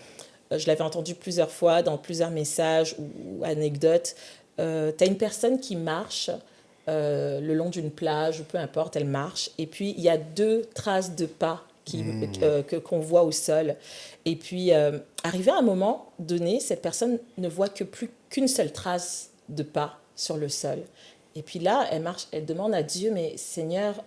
Je l'avais entendue plusieurs fois dans plusieurs messages ou anecdotes. Tu as une personne qui marche le long d'une plage, ou peu importe, elle marche. Et puis, il y a 2 traces de pas qu'on voit au sol. Et puis, arrivé à un moment donné, cette personne ne voit plus qu'une seule trace de pas sur le sol. Et puis là, elle marche, elle demande à Dieu, mais Seigneur,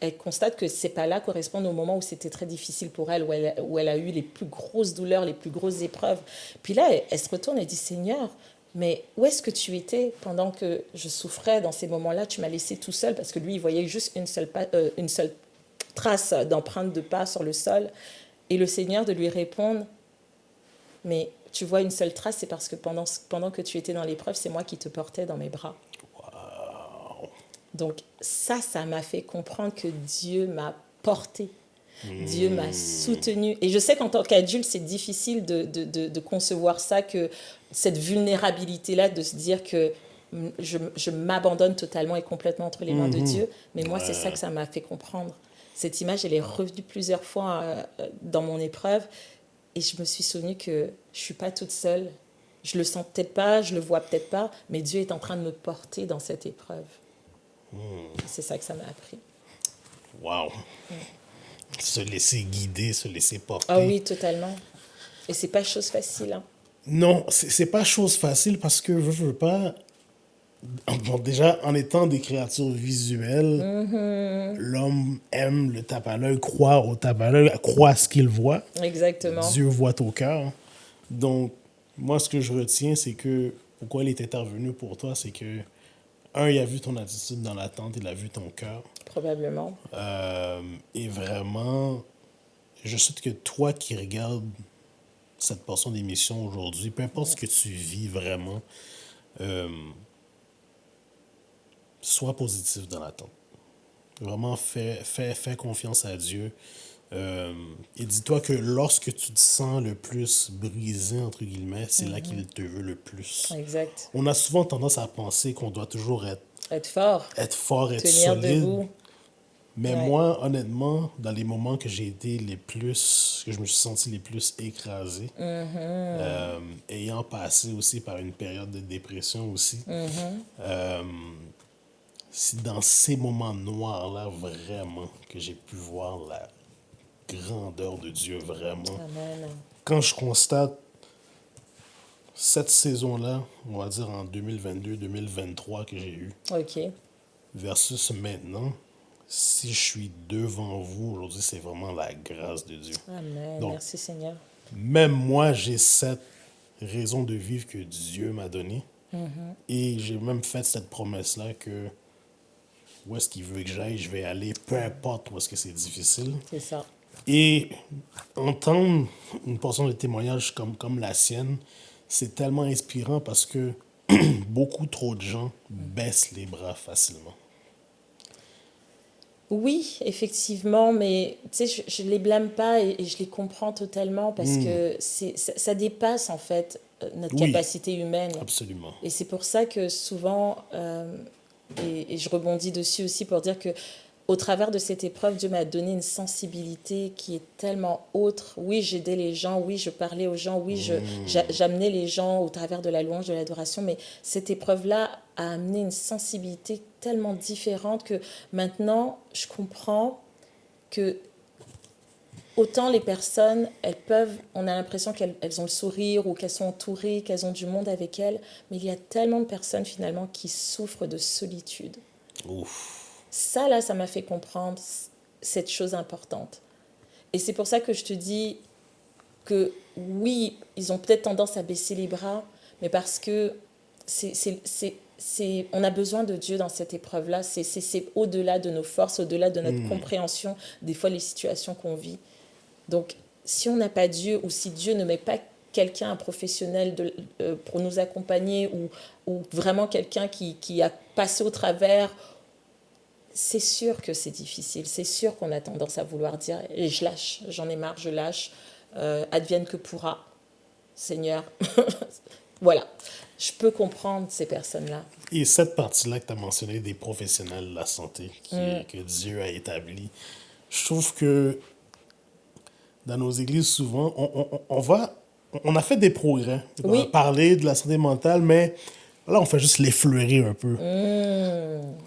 elle constate que ces pas-là correspondent au moment où c'était très difficile pour elle, où elle a eu les plus grosses douleurs, les plus grosses épreuves. Puis là, elle se retourne et dit, Seigneur, mais où est-ce que tu étais pendant que je souffrais dans ces moments-là? Tu m'as laissé tout seul, parce que lui, il voyait juste une seule trace d'empreinte de pas sur le sol. Et le Seigneur de lui répondre, mais tu vois une seule trace, c'est parce que pendant que tu étais dans l'épreuve, c'est moi qui te portais dans mes bras. Donc ça m'a fait comprendre que Dieu m'a porté. Dieu m'a soutenu. Et je sais qu'en tant qu'adulte, c'est difficile de concevoir ça, que cette vulnérabilité-là, de se dire que je m'abandonne totalement et complètement entre les mains de Dieu. Mais moi, c'est ça que ça m'a fait comprendre. Cette image, elle est revenue plusieurs fois dans mon épreuve. Et je me suis souvenue que je ne suis pas toute seule. Je le sens peut-être pas, je le vois peut-être pas, mais Dieu est en train de me porter dans cette épreuve. C'est ça que ça m'a appris. Wow. Se laisser guider, se laisser porter. Ah oui, totalement. Et c'est pas chose facile, hein. Non, c'est pas chose facile parce que je veux pas. bon, déjà, en étant des créatures visuelles, l'homme aime le tape à l'œil, croire au tape à l'œil, croit à ce qu'il voit. Exactement. Dieu voit au cœur. Donc, moi, ce que je retiens, c'est que pourquoi il est intervenu pour toi, c'est que, un, il a vu ton attitude dans l'attente, il a vu ton cœur. Probablement. Et vraiment, je souhaite que toi qui regardes cette portion d'émission aujourd'hui, peu importe ce que tu vis vraiment, sois positif dans l'attente. Vraiment, fais confiance à Dieu. Et dis-toi que lorsque tu te sens le plus brisé, entre guillemets, c'est là qu'il te veut le plus. Exact. On a souvent tendance à penser qu'on doit toujours Être fort. être fort, être Tenir solide. debout. Mais Ouais. moi, honnêtement, dans les moments que j'ai été les plus, que je me suis senti les plus écrasé, ayant passé aussi par une période de dépression aussi, c'est dans ces moments noirs-là vraiment que j'ai pu voir la grandeur de Dieu, vraiment. Amen. Quand je constate cette saison-là, on va dire en 2022-2023 que j'ai eu, OK. versus maintenant, si je suis devant vous aujourd'hui, c'est vraiment la grâce de Dieu. Amen. Donc, Merci Seigneur. même moi, j'ai cette raison de vivre que Dieu m'a donnée. Et j'ai même fait cette promesse-là que où est-ce qu'il veut que j'aille, je vais aller, peu importe où est-ce que c'est difficile. C'est ça. Et entendre une portion de témoignage comme la sienne, c'est tellement inspirant parce que beaucoup trop de gens baissent les bras facilement. Oui, effectivement, mais tu sais, je ne les blâme pas et je les comprends totalement parce que ça dépasse en fait notre Oui. capacité humaine. Absolument. Et c'est pour ça que souvent, et je rebondis dessus aussi pour dire que au travers de cette épreuve, Dieu m'a donné une sensibilité qui est tellement autre. Oui, j'aidais les gens, oui, je parlais aux gens, oui, j'amenais les gens au travers de la louange, de l'adoration, mais cette épreuve-là a amené une sensibilité tellement différente que maintenant, je comprends que autant les personnes, elles peuvent, on a l'impression qu'elles ont le sourire ou qu'elles sont entourées, qu'elles ont du monde avec elles, mais il y a tellement de personnes finalement qui souffrent de solitude. Ouf. Ça, là, ça m'a fait comprendre cette chose importante. Et c'est pour ça que je te dis que oui, ils ont peut-être tendance à baisser les bras, mais parce que on a besoin de Dieu dans cette épreuve-là. C'est au-delà de nos forces, au-delà de notre compréhension, des fois, les situations qu'on vit. Donc, si on n'a pas Dieu ou si Dieu ne met pas quelqu'un, un professionnel pour nous accompagner ou vraiment quelqu'un qui a passé au travers, c'est sûr que c'est difficile. C'est sûr qu'on a tendance à vouloir dire « je lâche, j'en ai marre, je lâche, advienne que pourra, Seigneur. » Voilà, je peux comprendre ces personnes-là. Et cette partie-là que tu as mentionnée des professionnels de la santé que Dieu a établi, je trouve que dans nos églises, souvent, on a fait des progrès. On Oui. a parlé de la santé mentale, mais là, on fait juste l'effleurer un peu.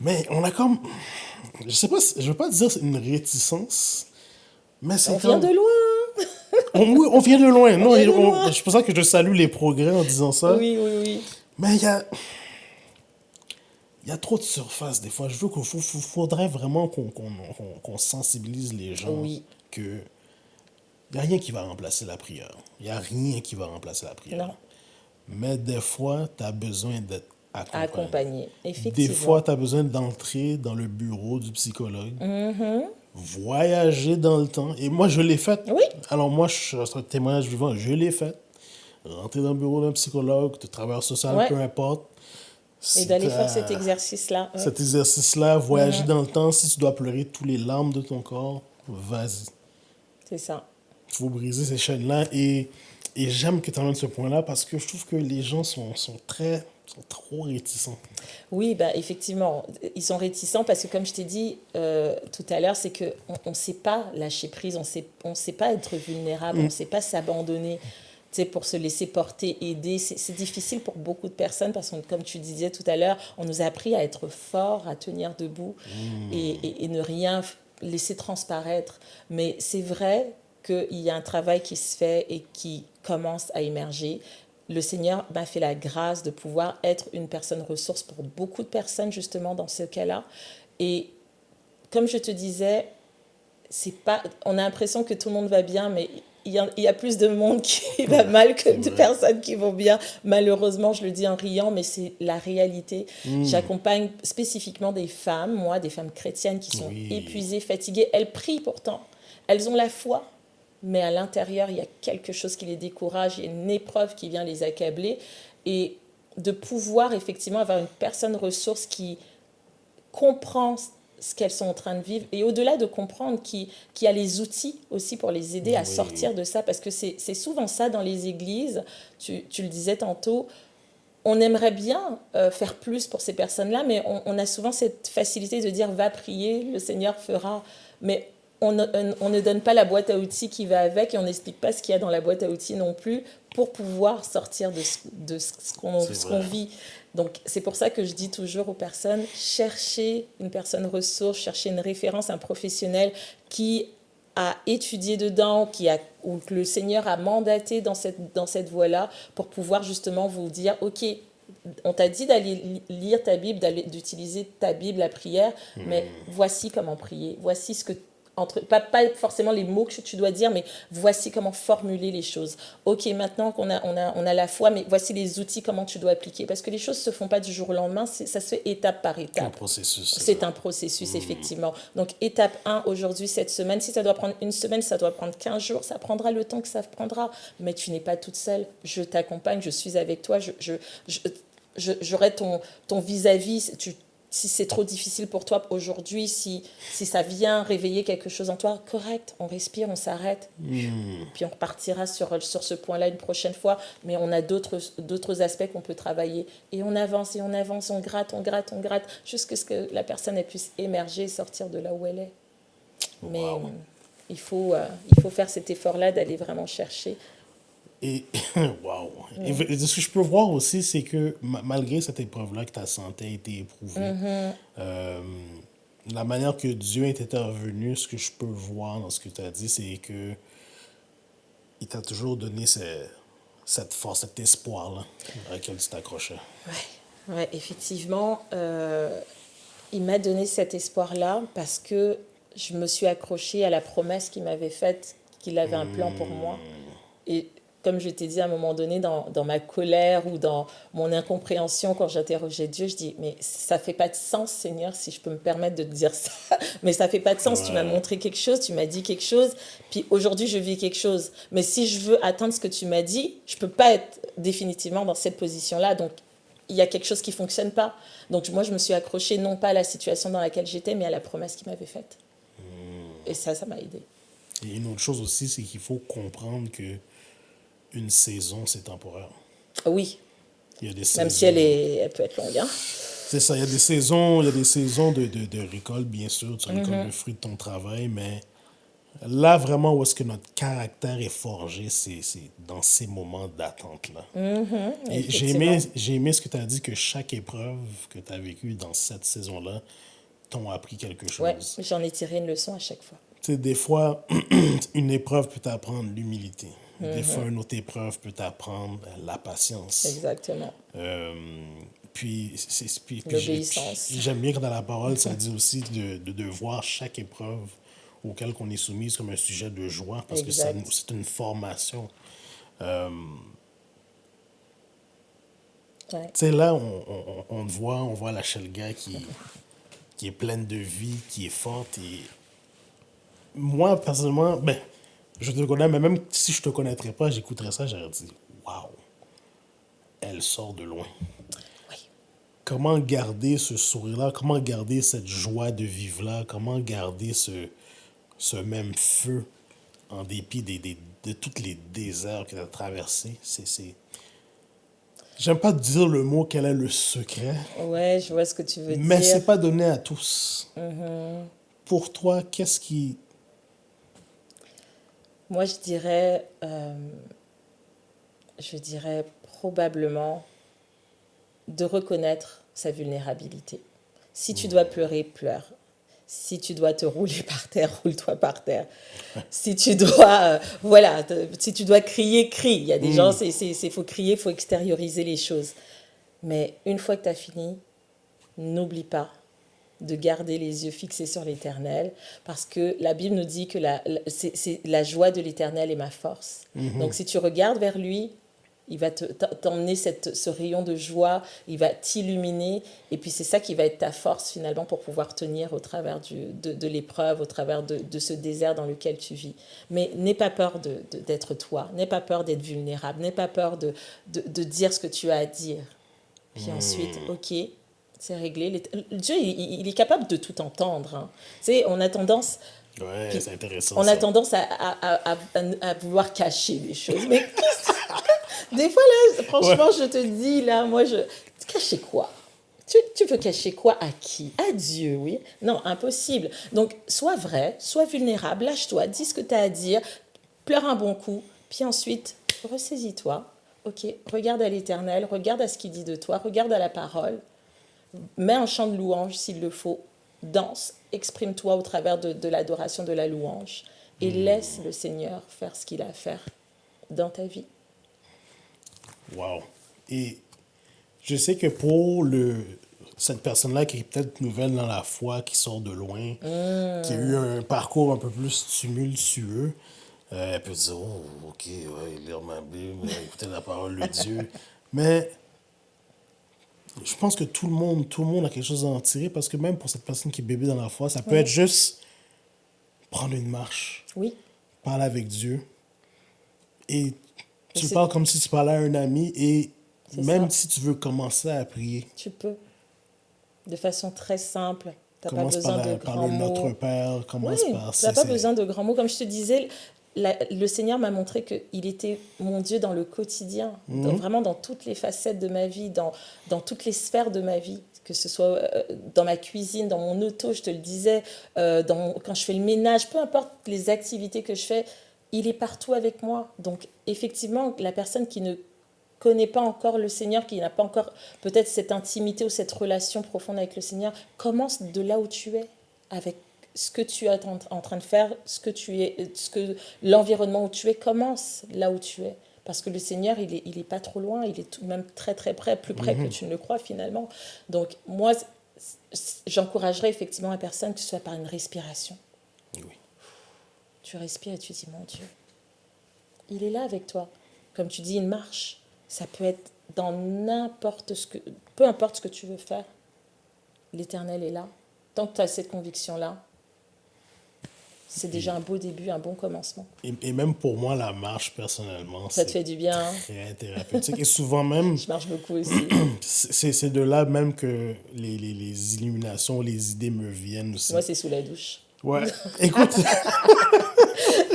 Mais on a comme, je sais pas, je veux pas dire c'est une réticence, mais c'est On vient de loin. Oui, on vient de loin. Non, vient de loin. c'est pour ça que je salue les progrès en disant ça. Oui, oui, oui. Mais il y a trop de surface des fois. Je veux qu'il faudrait vraiment qu'on sensibilise les gens Oui. que il n'y a rien qui va remplacer la prière. Il n'y a rien qui va remplacer la prière. Non. Mais des fois, tu as besoin d'être accompagné. Accompagné, Des effectivement. fois, tu as besoin d'entrer dans le bureau du psychologue, voyager dans le temps. Et moi, je l'ai fait. Oui. Alors moi, je suis un témoignage vivant. Je l'ai fait. Rentrer dans le bureau d'un psychologue, de travailleur social, Ouais. peu importe. Et d'aller faire cet exercice-là. Ouais. Cet exercice-là, voyager dans le temps. Si tu dois pleurer tous les larmes de ton corps, vas-y. C'est ça. Il faut briser ces chaînes-là. Et j'aime que tu amènes ce point-là parce que je trouve que les gens sont trop réticents. Oui, bah, effectivement, ils sont réticents parce que, comme je t'ai dit tout à l'heure, c'est qu'on ne sait pas lâcher prise, on ne sait pas être vulnérable, on ne sait pas s'abandonner pour se laisser porter, aider. C'est difficile pour beaucoup de personnes parce que, comme tu disais tout à l'heure, on nous a appris à être fort, à tenir debout et ne rien laisser transparaître. Mais c'est vrai qu'il y a un travail qui se fait et qui commence à émerger. le Seigneur m'a fait la grâce de pouvoir être une personne ressource pour beaucoup de personnes, justement, dans ce cas-là. Et comme je te disais, c'est pas, on a l'impression que tout le monde va bien, mais il y a plus de monde qui va mal que de personnes qui vont bien. Malheureusement, je le dis en riant, mais c'est la réalité. J'accompagne spécifiquement des femmes, moi, des femmes chrétiennes qui sont épuisées, fatiguées. Elles prient pourtant. Elles ont la foi, mais à l'intérieur, il y a quelque chose qui les décourage, il y a une épreuve qui vient les accabler. Et de pouvoir effectivement avoir une personne ressource qui comprend ce qu'elles sont en train de vivre et au-delà de comprendre qui a les outils aussi pour les aider à sortir de ça, parce que c'est souvent ça dans les églises, tu le disais tantôt, on aimerait bien faire plus pour ces personnes-là, mais on a souvent cette facilité de dire va prier, le Seigneur fera, mais on ne donne pas la boîte à outils qui va avec et on n'explique pas ce qu'il y a dans la boîte à outils non plus pour pouvoir sortir de ce qu'on vit. Donc, c'est pour ça que je dis toujours aux personnes, cherchez une personne ressource, cherchez une référence, un professionnel qui a étudié dedans, ou que le Seigneur a mandaté dans cette voie-là pour pouvoir justement vous dire, OK, on t'a dit d'aller lire ta Bible, d'utiliser ta Bible, la prière, mais voici comment prier, voici ce que pas forcément les mots que tu dois dire, mais voici comment formuler les choses. Ok, maintenant qu'on a la foi, mais voici les outils, comment tu dois appliquer. Parce que les choses ne se font pas du jour au lendemain, ça se fait étape par étape. Un processus. C'est un processus, effectivement. Donc, étape 1, aujourd'hui, cette semaine, si ça doit prendre une semaine, ça doit prendre 15 jours, ça prendra le temps que ça prendra. Mais tu n'es pas toute seule. Je t'accompagne, je suis avec toi, j'aurai ton vis-à-vis. Si c'est trop difficile pour toi aujourd'hui, si ça vient réveiller quelque chose en toi, correct, on respire, on s'arrête. Puis on repartira sur ce point-là une prochaine fois. Mais on a d'autres aspects qu'on peut travailler. Et on avance, on gratte, jusqu'à ce que la personne elle puisse émerger et sortir de là où elle est. Mais il faut faire cet effort-là d'aller vraiment chercher. Et, wow. Et ce que je peux voir aussi, c'est que malgré cette épreuve-là, que ta santé a été éprouvée, la manière que Dieu est intervenu, ce que je peux voir dans ce que tu as dit, c'est que il t'a toujours donné cette force, cet espoir-là à laquelle tu t'accrochais. Ouais, effectivement, il m'a donné cet espoir-là parce que je me suis accrochée à la promesse qu'il m'avait faite, qu'il avait un plan pour moi. Et comme je t'ai dit à un moment donné, dans ma colère ou dans mon incompréhension, quand j'interrogeais Dieu, je dis, mais ça ne fait pas de sens, Seigneur, si je peux me permettre de te dire ça. Mais ça ne fait pas de sens. Tu m'as montré quelque chose, tu m'as dit quelque chose, puis aujourd'hui, je vis quelque chose. Mais si je veux atteindre ce que tu m'as dit, je ne peux pas être définitivement dans cette position-là. Donc, il y a quelque chose qui ne fonctionne pas. Donc, moi, je me suis accrochée non pas à la situation dans laquelle j'étais, mais à la promesse qu'il m'avait faite. Et ça m'a aidée. Et une autre chose aussi, c'est qu'il faut comprendre que une saison, c'est temporaire. Oui. Il y a des Même saisons, si elle peut être longue. Hein? C'est ça, il y a des saisons de récolte, bien sûr. Tu récoltes le fruit de ton travail, mais là, vraiment, où est-ce que notre caractère est forgé, c'est dans ces moments d'attente-là. Et j'ai aimé ce que tu as dit, que chaque épreuve que tu as vécue dans cette saison-là t'ont appris quelque chose. Ouais, j'en ai tiré une leçon à chaque fois. Tu sais, des fois, une épreuve peut t'apprendre l'humilité. Des fois, une autre épreuve peut t'apprendre la patience. Exactement. Puis l'obéissance. J'aime bien quand dans la parole, ça dit aussi de voir chaque épreuve auquel on est soumise comme un sujet de joie, parce exact. que c'est une formation. Tu sais, là, on voit la Shelga qui est pleine de vie, qui est forte. Et moi, personnellement, je te connais, mais même si je te connaîtrais pas, j'écouterais ça, j'aurais dit, waouh, elle sort de loin. Oui. Comment garder ce sourire-là, comment garder cette joie de vivre-là, comment garder ce même feu en dépit de tous les déserts qu'elle a traversés. J'aime pas dire le mot quel est le secret. Ouais, je vois ce que tu veux dire. Mais c'est pas donné à tous. Pour toi, qu'est-ce qui... Moi, je dirais probablement de reconnaître sa vulnérabilité. Si tu dois pleurer, pleure. Si tu dois te rouler par terre, roule-toi par terre. Si tu dois, si tu dois crier, crie. Il y a des gens, faut crier, faut extérioriser les choses. Mais une fois que tu as fini, n'oublie pas de garder les yeux fixés sur l'Éternel, parce que la Bible nous dit que c'est la joie de l'Éternel est ma force. Donc si tu regardes vers lui, il va t'emmener ce rayon de joie, il va t'illuminer, et puis c'est ça qui va être ta force finalement pour pouvoir tenir au travers de l'épreuve, au travers de ce désert dans lequel tu vis. Mais n'aie pas peur d'être toi, n'aie pas peur d'être vulnérable, n'aie pas peur de dire ce que tu as à dire. Puis ensuite, ok, c'est réglé. Dieu, il est capable de tout entendre. Hein. Tu sais, on a tendance... Ouais, c'est intéressant. On a tendance à vouloir cacher les choses. Mais des fois, là, franchement, je te dis, là, cacher quoi? Tu veux cacher quoi à qui? À Dieu, oui. Non, impossible. Donc, sois vrai, sois vulnérable, lâche-toi, dis ce que tu as à dire, pleure un bon coup, puis ensuite, ressaisis-toi. Ok, regarde à l'Éternel, regarde à ce qu'il dit de toi, regarde à la parole, mets un chant de louange s'il le faut, danse, exprime-toi au travers de l'adoration, de la louange, et laisse le Seigneur faire ce qu'il a à faire dans ta vie. Wow. Et je sais que pour cette personne-là qui est peut-être nouvelle dans la foi, qui sort de loin, qui a eu un parcours un peu plus tumultueux, elle peut dire, oh, ok, ouais, lire ma Bible, écouter la parole de Dieu. Mais je pense que tout le monde a quelque chose à en tirer, parce que même pour cette personne qui est bébé dans la foi, ça peut être juste prendre une marche, parler avec Dieu, et tu parles comme si tu parlais à un ami, et même si tu veux commencer à prier, tu peux, de façon très simple. Tu n'as pas commence besoin de grands mots. Notre Père, commence par... Tu n'as pas besoin de grands mots. Comme je te disais, le Seigneur m'a montré qu'il était mon Dieu dans le quotidien, vraiment dans toutes les facettes de ma vie, dans toutes les sphères de ma vie, que ce soit dans ma cuisine, dans mon auto, je te le disais, quand je fais le ménage, peu importe les activités que je fais, il est partout avec moi. Donc effectivement, la personne qui ne connaît pas encore le Seigneur, qui n'a pas encore peut-être cette intimité ou cette relation profonde avec le Seigneur, commence de là où tu es, avec ce que tu es en train de faire, l'environnement où tu es, commence là où tu es. Parce que le Seigneur, il est pas trop loin, il est tout de même très très près, plus près que tu ne le crois finalement. Donc moi, j'encouragerais effectivement la personne que ce soit par une respiration. Oui. Tu respires et tu dis, mon Dieu, il est là avec toi. Comme tu dis, une marche, ça peut être dans peu importe ce que tu veux faire, l'Éternel est là. Tant que tu as cette conviction-là, c'est déjà un beau début, un bon commencement. Et même pour moi, la marche, personnellement, ça te fait du bien, hein? Très thérapeutique. Et souvent même... Je marche beaucoup aussi. C'est de là même que les illuminations, les idées me viennent aussi. Moi, c'est sous la douche. Ouais, écoute...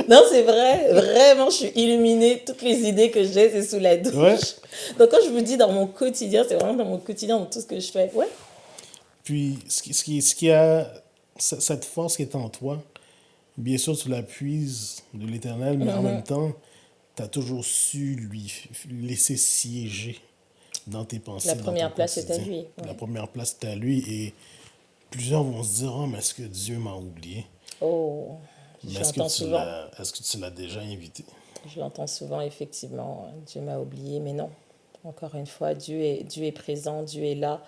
Non, c'est vrai. Vraiment, je suis illuminée. Toutes les idées que j'ai, c'est sous la douche. Ouais. Donc, quand je vous dis dans mon quotidien, c'est vraiment dans mon quotidien, dans tout ce que je fais. Ouais. Puis, ce qui a... Cette force qui est en toi, bien sûr, tu la puises de l'Éternel, mais en même temps, tu as toujours su lui laisser siéger dans tes pensées. La première place est à lui. Ouais. La première place est à lui. Et plusieurs vont se dire, oh, mais est-ce que Dieu m'a oublié? Oh, je l'entends souvent. Est-ce que tu l'as déjà invité? Je l'entends souvent, effectivement. Dieu m'a oublié, mais non. Encore une fois, Dieu est présent, Dieu est là.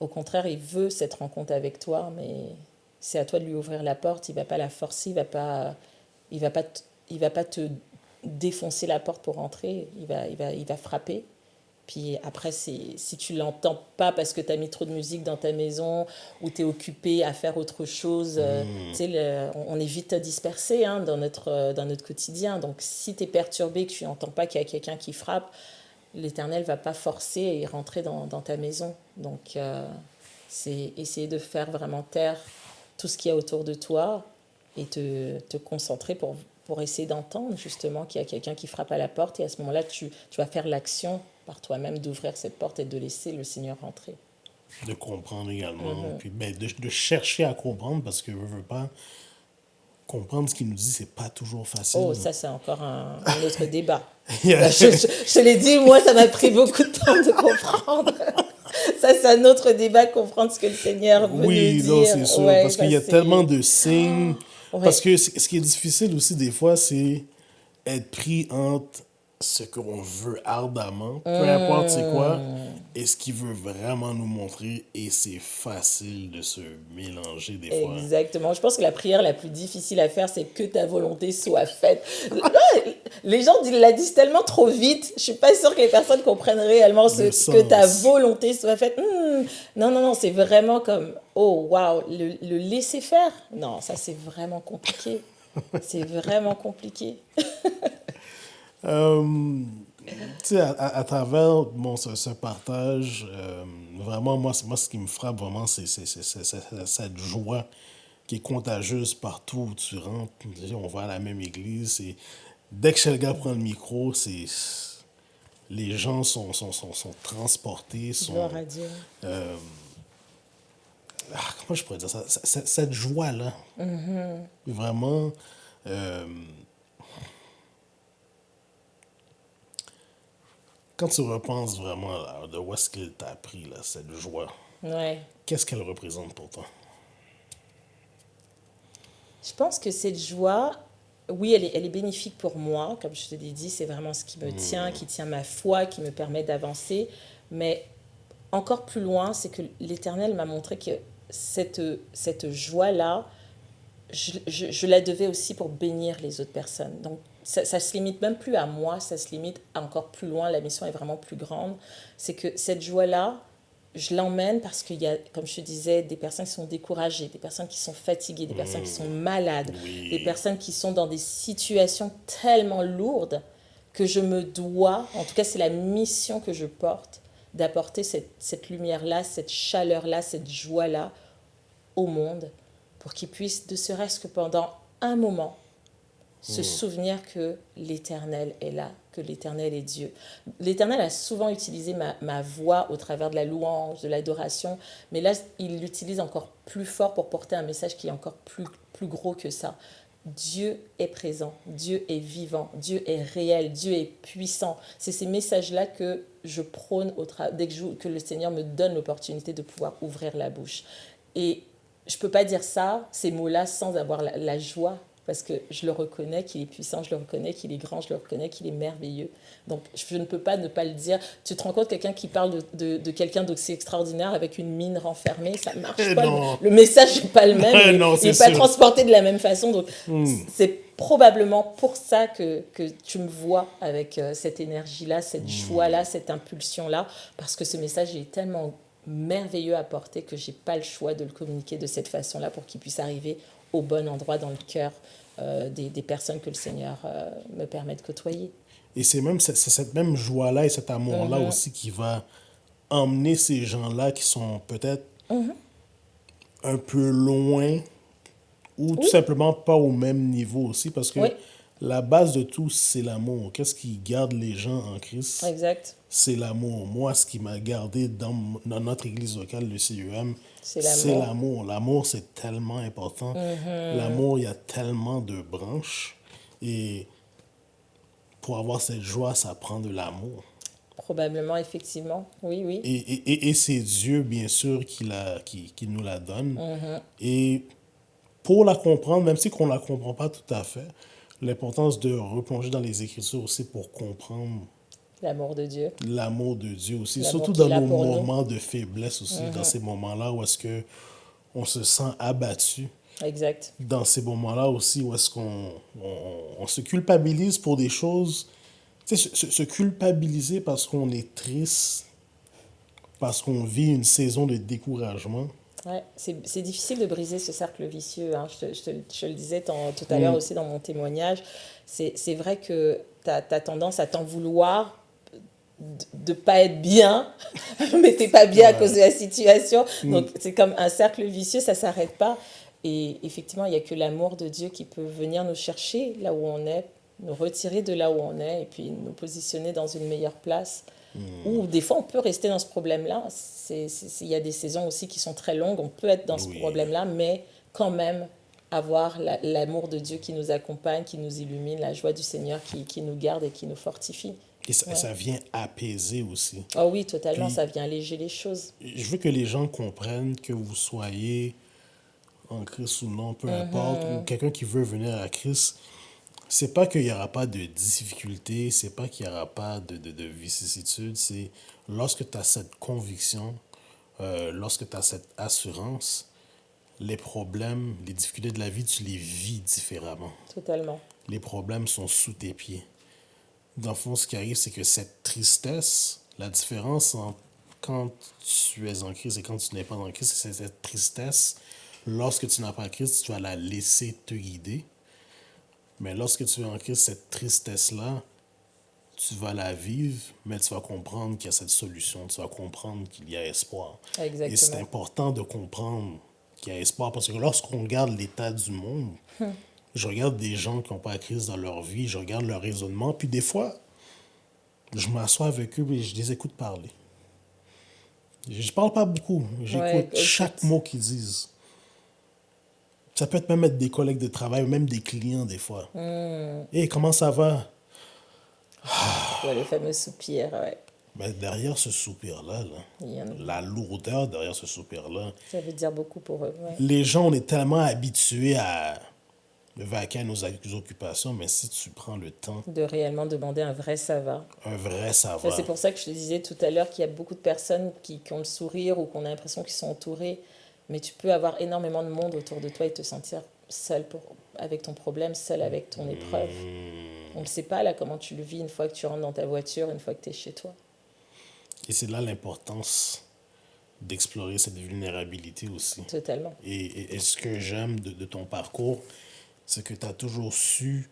Au contraire, il veut cette rencontre avec toi, mais c'est à toi de lui ouvrir la porte. Il ne va pas la forcer, il va pas te défoncer la porte pour rentrer. Il va frapper. Puis après, si tu ne l'entends pas parce que tu as mis trop de musique dans ta maison ou tu es occupé à faire autre chose, tu sais, on est vite dispersé dans notre quotidien. Donc, si tu es perturbé, que tu n'entends pas qu'il y a quelqu'un qui frappe, l'Éternel ne va pas forcer et rentrer dans ta maison. Donc, c'est essayer de faire vraiment taire tout ce qu'il y a autour de toi et te concentrer pour essayer d'entendre justement qu'il y a quelqu'un qui frappe à la porte. Et à ce moment-là, tu vas faire l'action par toi-même d'ouvrir cette porte et de laisser le Seigneur rentrer. De comprendre également. Puis, de chercher à comprendre, parce que je veux pas comprendre ce qu'il nous dit, c'est pas toujours facile. Oh, ça, c'est encore un autre débat. Je l'ai dit, moi, ça m'a pris beaucoup de temps de comprendre. Ça, c'est un autre débat, comprendre ce que le Seigneur veut Oui, nous non, dire. c'est sûr. Ouais, Parce qu'il ça y a tellement c'est... de signes. Parce Ouais. que ce qui est difficile aussi, des fois, c'est être pris entre ce qu'on veut ardemment, peu importe c'est quoi, et ce qu'il veut vraiment nous montrer. Et c'est facile de se mélanger des fois. Exactement. Je pense que la prière la plus difficile à faire, c'est que ta volonté soit faite. Les gens la disent tellement trop vite. Je suis pas sûre que les personnes comprennent réellement Le que ta sens. volonté soit faite. Non, non, non, c'est vraiment comme, oh, waouh, le laisser faire. Non, ça, c'est vraiment compliqué. C'est vraiment compliqué. Euh, Tu sais, à travers bon, ce partage, vraiment, moi, ce qui me frappe vraiment, c'est cette joie qui est contagieuse partout où tu rentres. On va à la même église. Et dès que Shelga prend le micro, les gens sont transportés, Gloire à Dieu. euh, comment je pourrais dire ça? Cette joie-là, vraiment, euh, quand tu repenses vraiment là, de où est-ce qu'il t'a appris, là, cette joie, Ouais. qu'est-ce qu'elle représente pour toi? Je pense que cette joie, oui, elle est bénéfique pour moi. Comme je te l'ai dit, c'est vraiment ce qui me tient, qui tient ma foi, qui me permet d'avancer. Mais encore plus loin, c'est que l'Éternel m'a montré que cette joie-là, je la devais aussi pour bénir les autres personnes. Donc, ça se limite même plus à moi, ça se limite à encore plus loin. La mission est vraiment plus grande. C'est que cette joie-là, je l'emmène parce qu'il y a, comme je te disais, des personnes qui sont découragées, des personnes qui sont fatiguées, des personnes qui sont malades, des Oui. personnes qui sont dans des situations tellement lourdes que je me dois, en tout cas c'est la mission que je porte, d'apporter cette lumière-là, cette chaleur-là, cette joie-là au monde pour qu'ils puissent, ne serait-ce que pendant un moment, se souvenir que l'Éternel est là, que l'Éternel est Dieu. L'Éternel a souvent utilisé ma voix au travers de la louange, de l'adoration, mais là, il l'utilise encore plus fort pour porter un message qui est encore plus gros que ça. Dieu est présent, Dieu est vivant, Dieu est réel, Dieu est puissant. C'est ces messages-là que je prône dès que le Seigneur me donne l'opportunité de pouvoir ouvrir la bouche. Et je ne peux pas dire ça, ces mots-là, sans avoir la joie, parce que je le reconnais qu'il est puissant, je le reconnais qu'il est grand, je le reconnais qu'il est merveilleux. Donc, je ne peux pas ne pas le dire. Tu te rends compte, quelqu'un qui parle de quelqu'un d'aussi extraordinaire avec une mine renfermée, ça ne marche pas. Non. Le message n'est pas le même, Non, il c'est n'est pas sûr. transporté de la même façon. Donc, c'est probablement pour ça que tu me vois avec cette énergie-là, cette joie-là, cette impulsion-là, parce que ce message est tellement merveilleux à porter que j'ai pas le choix de le communiquer de cette façon-là pour qu'il puisse arriver au bon endroit dans le cœur des personnes que le Seigneur me permet de côtoyer. Et c'est même c'est cette même joie-là et cet amour-là aussi qui va emmener ces gens-là qui sont peut-être un peu loin ou tout Oui, simplement pas au même niveau aussi, parce que oui, la base de tout, c'est l'amour. Qu'est-ce qui garde les gens en Christ? exact. C'est l'amour. Moi, ce qui m'a gardé dans notre église locale, le CEM, C'est c'est l'amour. l'amour. L'amour, c'est tellement important. L'amour, il y a tellement de branches. Et pour avoir cette joie, ça prend de l'amour. Probablement, effectivement. Oui, oui. Et c'est Dieu, bien sûr, qui nous la donne. Et pour la comprendre, même si on ne la comprend pas tout à fait, l'importance de replonger dans les Écritures aussi pour comprendre L'amour de Dieu, l'amour de Dieu aussi, l'amour surtout dans qu'il a nos pour nous. moments de faiblesse aussi, dans ces moments-là où est-ce que on se sent abattu, Exact. dans ces moments-là aussi où est-ce on se culpabilise pour des choses, tu sais, se culpabiliser parce qu'on est triste, parce qu'on vit une saison de découragement. Ouais, c'est difficile de briser ce cercle vicieux, hein. Je le disais tout à l'heure aussi dans mon témoignage. C'est vrai que tu as tendance à t'en vouloir de pas être bien, mais t'es pas bien à cause Ouais. de la situation. Donc c'est comme un cercle vicieux, ça s'arrête pas. Et effectivement, il y a que l'amour de Dieu qui peut venir nous chercher là où on est, nous retirer de là où on est et puis nous positionner dans une meilleure place. Ou des fois, on peut rester dans ce problème-là. Il y a des saisons aussi qui sont très longues. On peut être dans ce Oui. problème-là, mais quand même avoir l'amour de Dieu qui nous accompagne, qui nous illumine, la joie du Seigneur qui nous garde et qui nous fortifie. Et ça vient apaiser aussi. Oh oui, totalement, Puis, ça vient alléger les choses. je veux que les gens comprennent que vous soyez en Christ ou non, peu importe, ou quelqu'un qui veut venir à Christ, c'est pas qu'il n'y aura pas de difficultés, c'est pas qu'il n'y aura pas de vicissitudes, c'est lorsque tu as cette conviction, lorsque tu as cette assurance, les problèmes, les difficultés de la vie, tu les vis différemment. Totalement. Les problèmes sont sous tes pieds. Dans le fond, ce qui arrive, c'est que cette tristesse, la différence entre quand tu es en Christ et quand tu n'es pas en Christ, c'est cette tristesse. Lorsque tu n'as pas Christ, tu vas la laisser te guider. Mais lorsque tu es en Christ, cette tristesse-là, tu vas la vivre, mais tu vas comprendre qu'il y a cette solution. Tu vas comprendre qu'il y a espoir. Et c'est Exactement. important de comprendre qu'il y a espoir parce que lorsqu'on regarde l'état du monde, je regarde des gens qui n'ont pas Christ dans leur vie, je regarde leur raisonnement, puis des fois, je m'assois avec eux et je les écoute parler. Je ne parle pas beaucoup, Ouais, j'écoute écoute. chaque mot qu'ils disent. Ça peut être même être des collègues de travail, même des clients des fois. Et comment ça va? Ouais, le fameux soupir, ouais. Mais derrière ce soupir-là, là, Il y en a- la lourdeur derrière ce soupir-là, Ça veut dire beaucoup pour eux, ouais. les gens, on est tellement habitués à vaquer à nos occupations, mais si tu prends le temps, De réellement demander un vrai ça va. un vrai Ça, savoir, c'est pour ça que je te disais tout à l'heure qu'il y a beaucoup de personnes qui ont le sourire ou qu'on a l'impression qu'ils sont entourés. Mais tu peux avoir énormément de monde autour de toi et te sentir seul avec ton problème, seul avec ton épreuve. On ne sait pas là comment tu le vis une fois que tu rentres dans ta voiture, une fois que tu es chez toi. et c'est là l'importance d'explorer cette vulnérabilité aussi. Totalement. Et ce que j'aime de ton parcours, c'est que tu as toujours su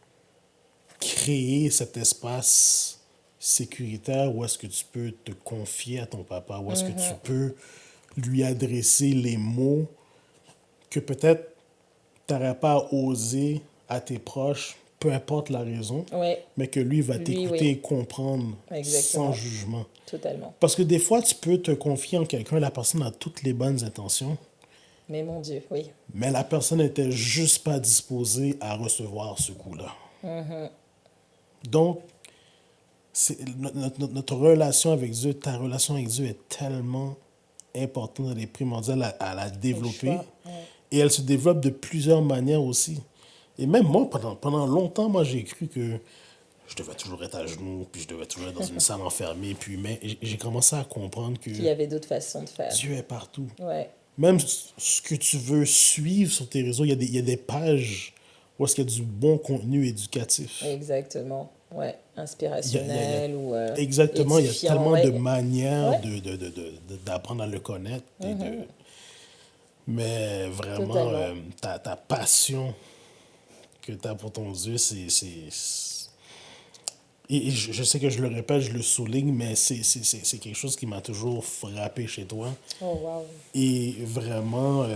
créer cet espace sécuritaire où est-ce que tu peux te confier à ton papa, où est-ce que tu peux lui adresser les mots que peut-être tu n'aurais pas osé à tes proches, peu importe la raison, Ouais, mais que lui va lui, t'écouter oui, et comprendre sans exactement. jugement. Totalement. Parce que des fois, tu peux te confier en quelqu'un, la personne a toutes les bonnes intentions, Mais mon Dieu, oui. mais la personne n'était juste pas disposée à recevoir ce coup-là. Donc, notre relation avec Dieu, ta relation avec Dieu est tellement importante, elle est primordiale à la Le développer. choix. Ouais. Et elle se développe de plusieurs manières aussi. Et même moi, pendant longtemps, moi, j'ai cru que je devais toujours être à genoux, puis je devais toujours être dans une salle enfermée. Puis, mais j'ai commencé à comprendre que Qu'il y avait d'autres façons de faire. Dieu est partout. Ouais, Même ce que tu veux suivre sur tes réseaux, il y a des pages où est-ce qu'il y a du bon contenu éducatif. exactement. Ouais, Il y a- il y a- il y a- inspirationnel ou Exactement, il y a édifiant. tellement de Ouais. manières Ouais. d'apprendre à le connaître. Mais vraiment, Totalement. ta passion que tu as pour ton Dieu, et je sais que je le répète, je le souligne, mais c'est quelque chose qui m'a toujours frappé chez toi. Oh, waouh. Et vraiment,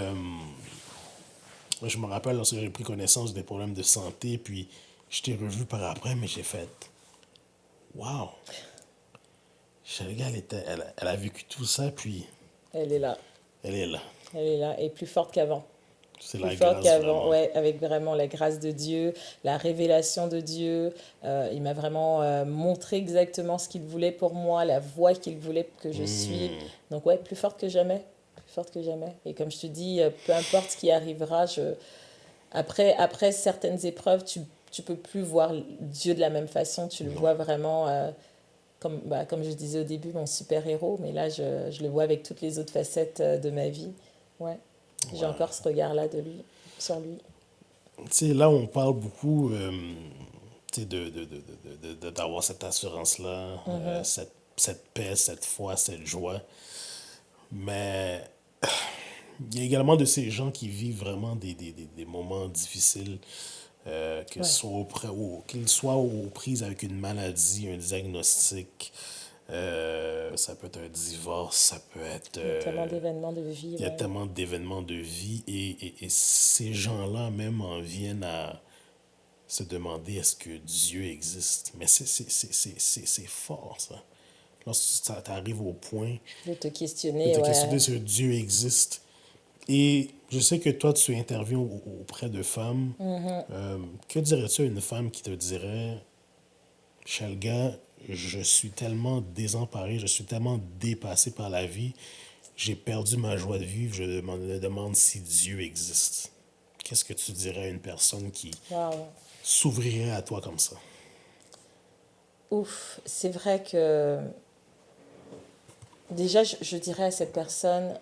je me rappelle lorsque j'ai pris connaissance des problèmes de santé, puis je t'ai revu par après, mais j'ai fait waouh! Shelga, elle a vécu tout ça, puis Elle est là. elle est là. Elle est là. Et plus forte qu'avant. C'est Plus la forte grâce, qu'avant. vraiment. Ouais, avec vraiment la grâce de Dieu, la révélation de Dieu. Il m'a vraiment montré exactement ce qu'il voulait pour moi, la voie qu'il voulait que je suive. Donc, ouais, plus forte que jamais. Plus forte que jamais. Et comme je te dis, peu importe ce qui arrivera, après certaines épreuves, tu peux plus voir Dieu de la même façon. Tu le vois vraiment, comme je disais au début, mon super-héros. Mais là, je le vois avec toutes les autres facettes de ma vie. Ouais. J'ai Ouais. encore ce regard-là de lui, sur lui. Tu sais, là, on parle beaucoup tu sais, d'avoir cette assurance-là, cette paix, cette foi, cette joie. Mais il y a également de ces gens qui vivent vraiment des moments difficiles, que Ouais. qu'ils soient aux prises avec une maladie, un diagnostic. Ça peut être un divorce, ça peut être... Il y a tellement d'événements de vie. il y a Ouais. tellement d'événements de vie et ces gens-là même en viennent à se demander est-ce que Dieu existe. Mais c'est fort, ça. Lorsque tu arrives au point De te de questionner, te ouais. questionner si Dieu existe. Et je sais que toi, tu interviens auprès de femmes. Que dirais-tu à une femme qui te dirait, Shelga, je suis tellement désemparé, je suis tellement dépassé par la vie, j'ai perdu ma joie de vivre, me demande si Dieu existe. Qu'est-ce que tu dirais à une personne qui Waouh. s'ouvrirait à toi comme ça? Ouf, c'est vrai que déjà, je dirais à cette personne,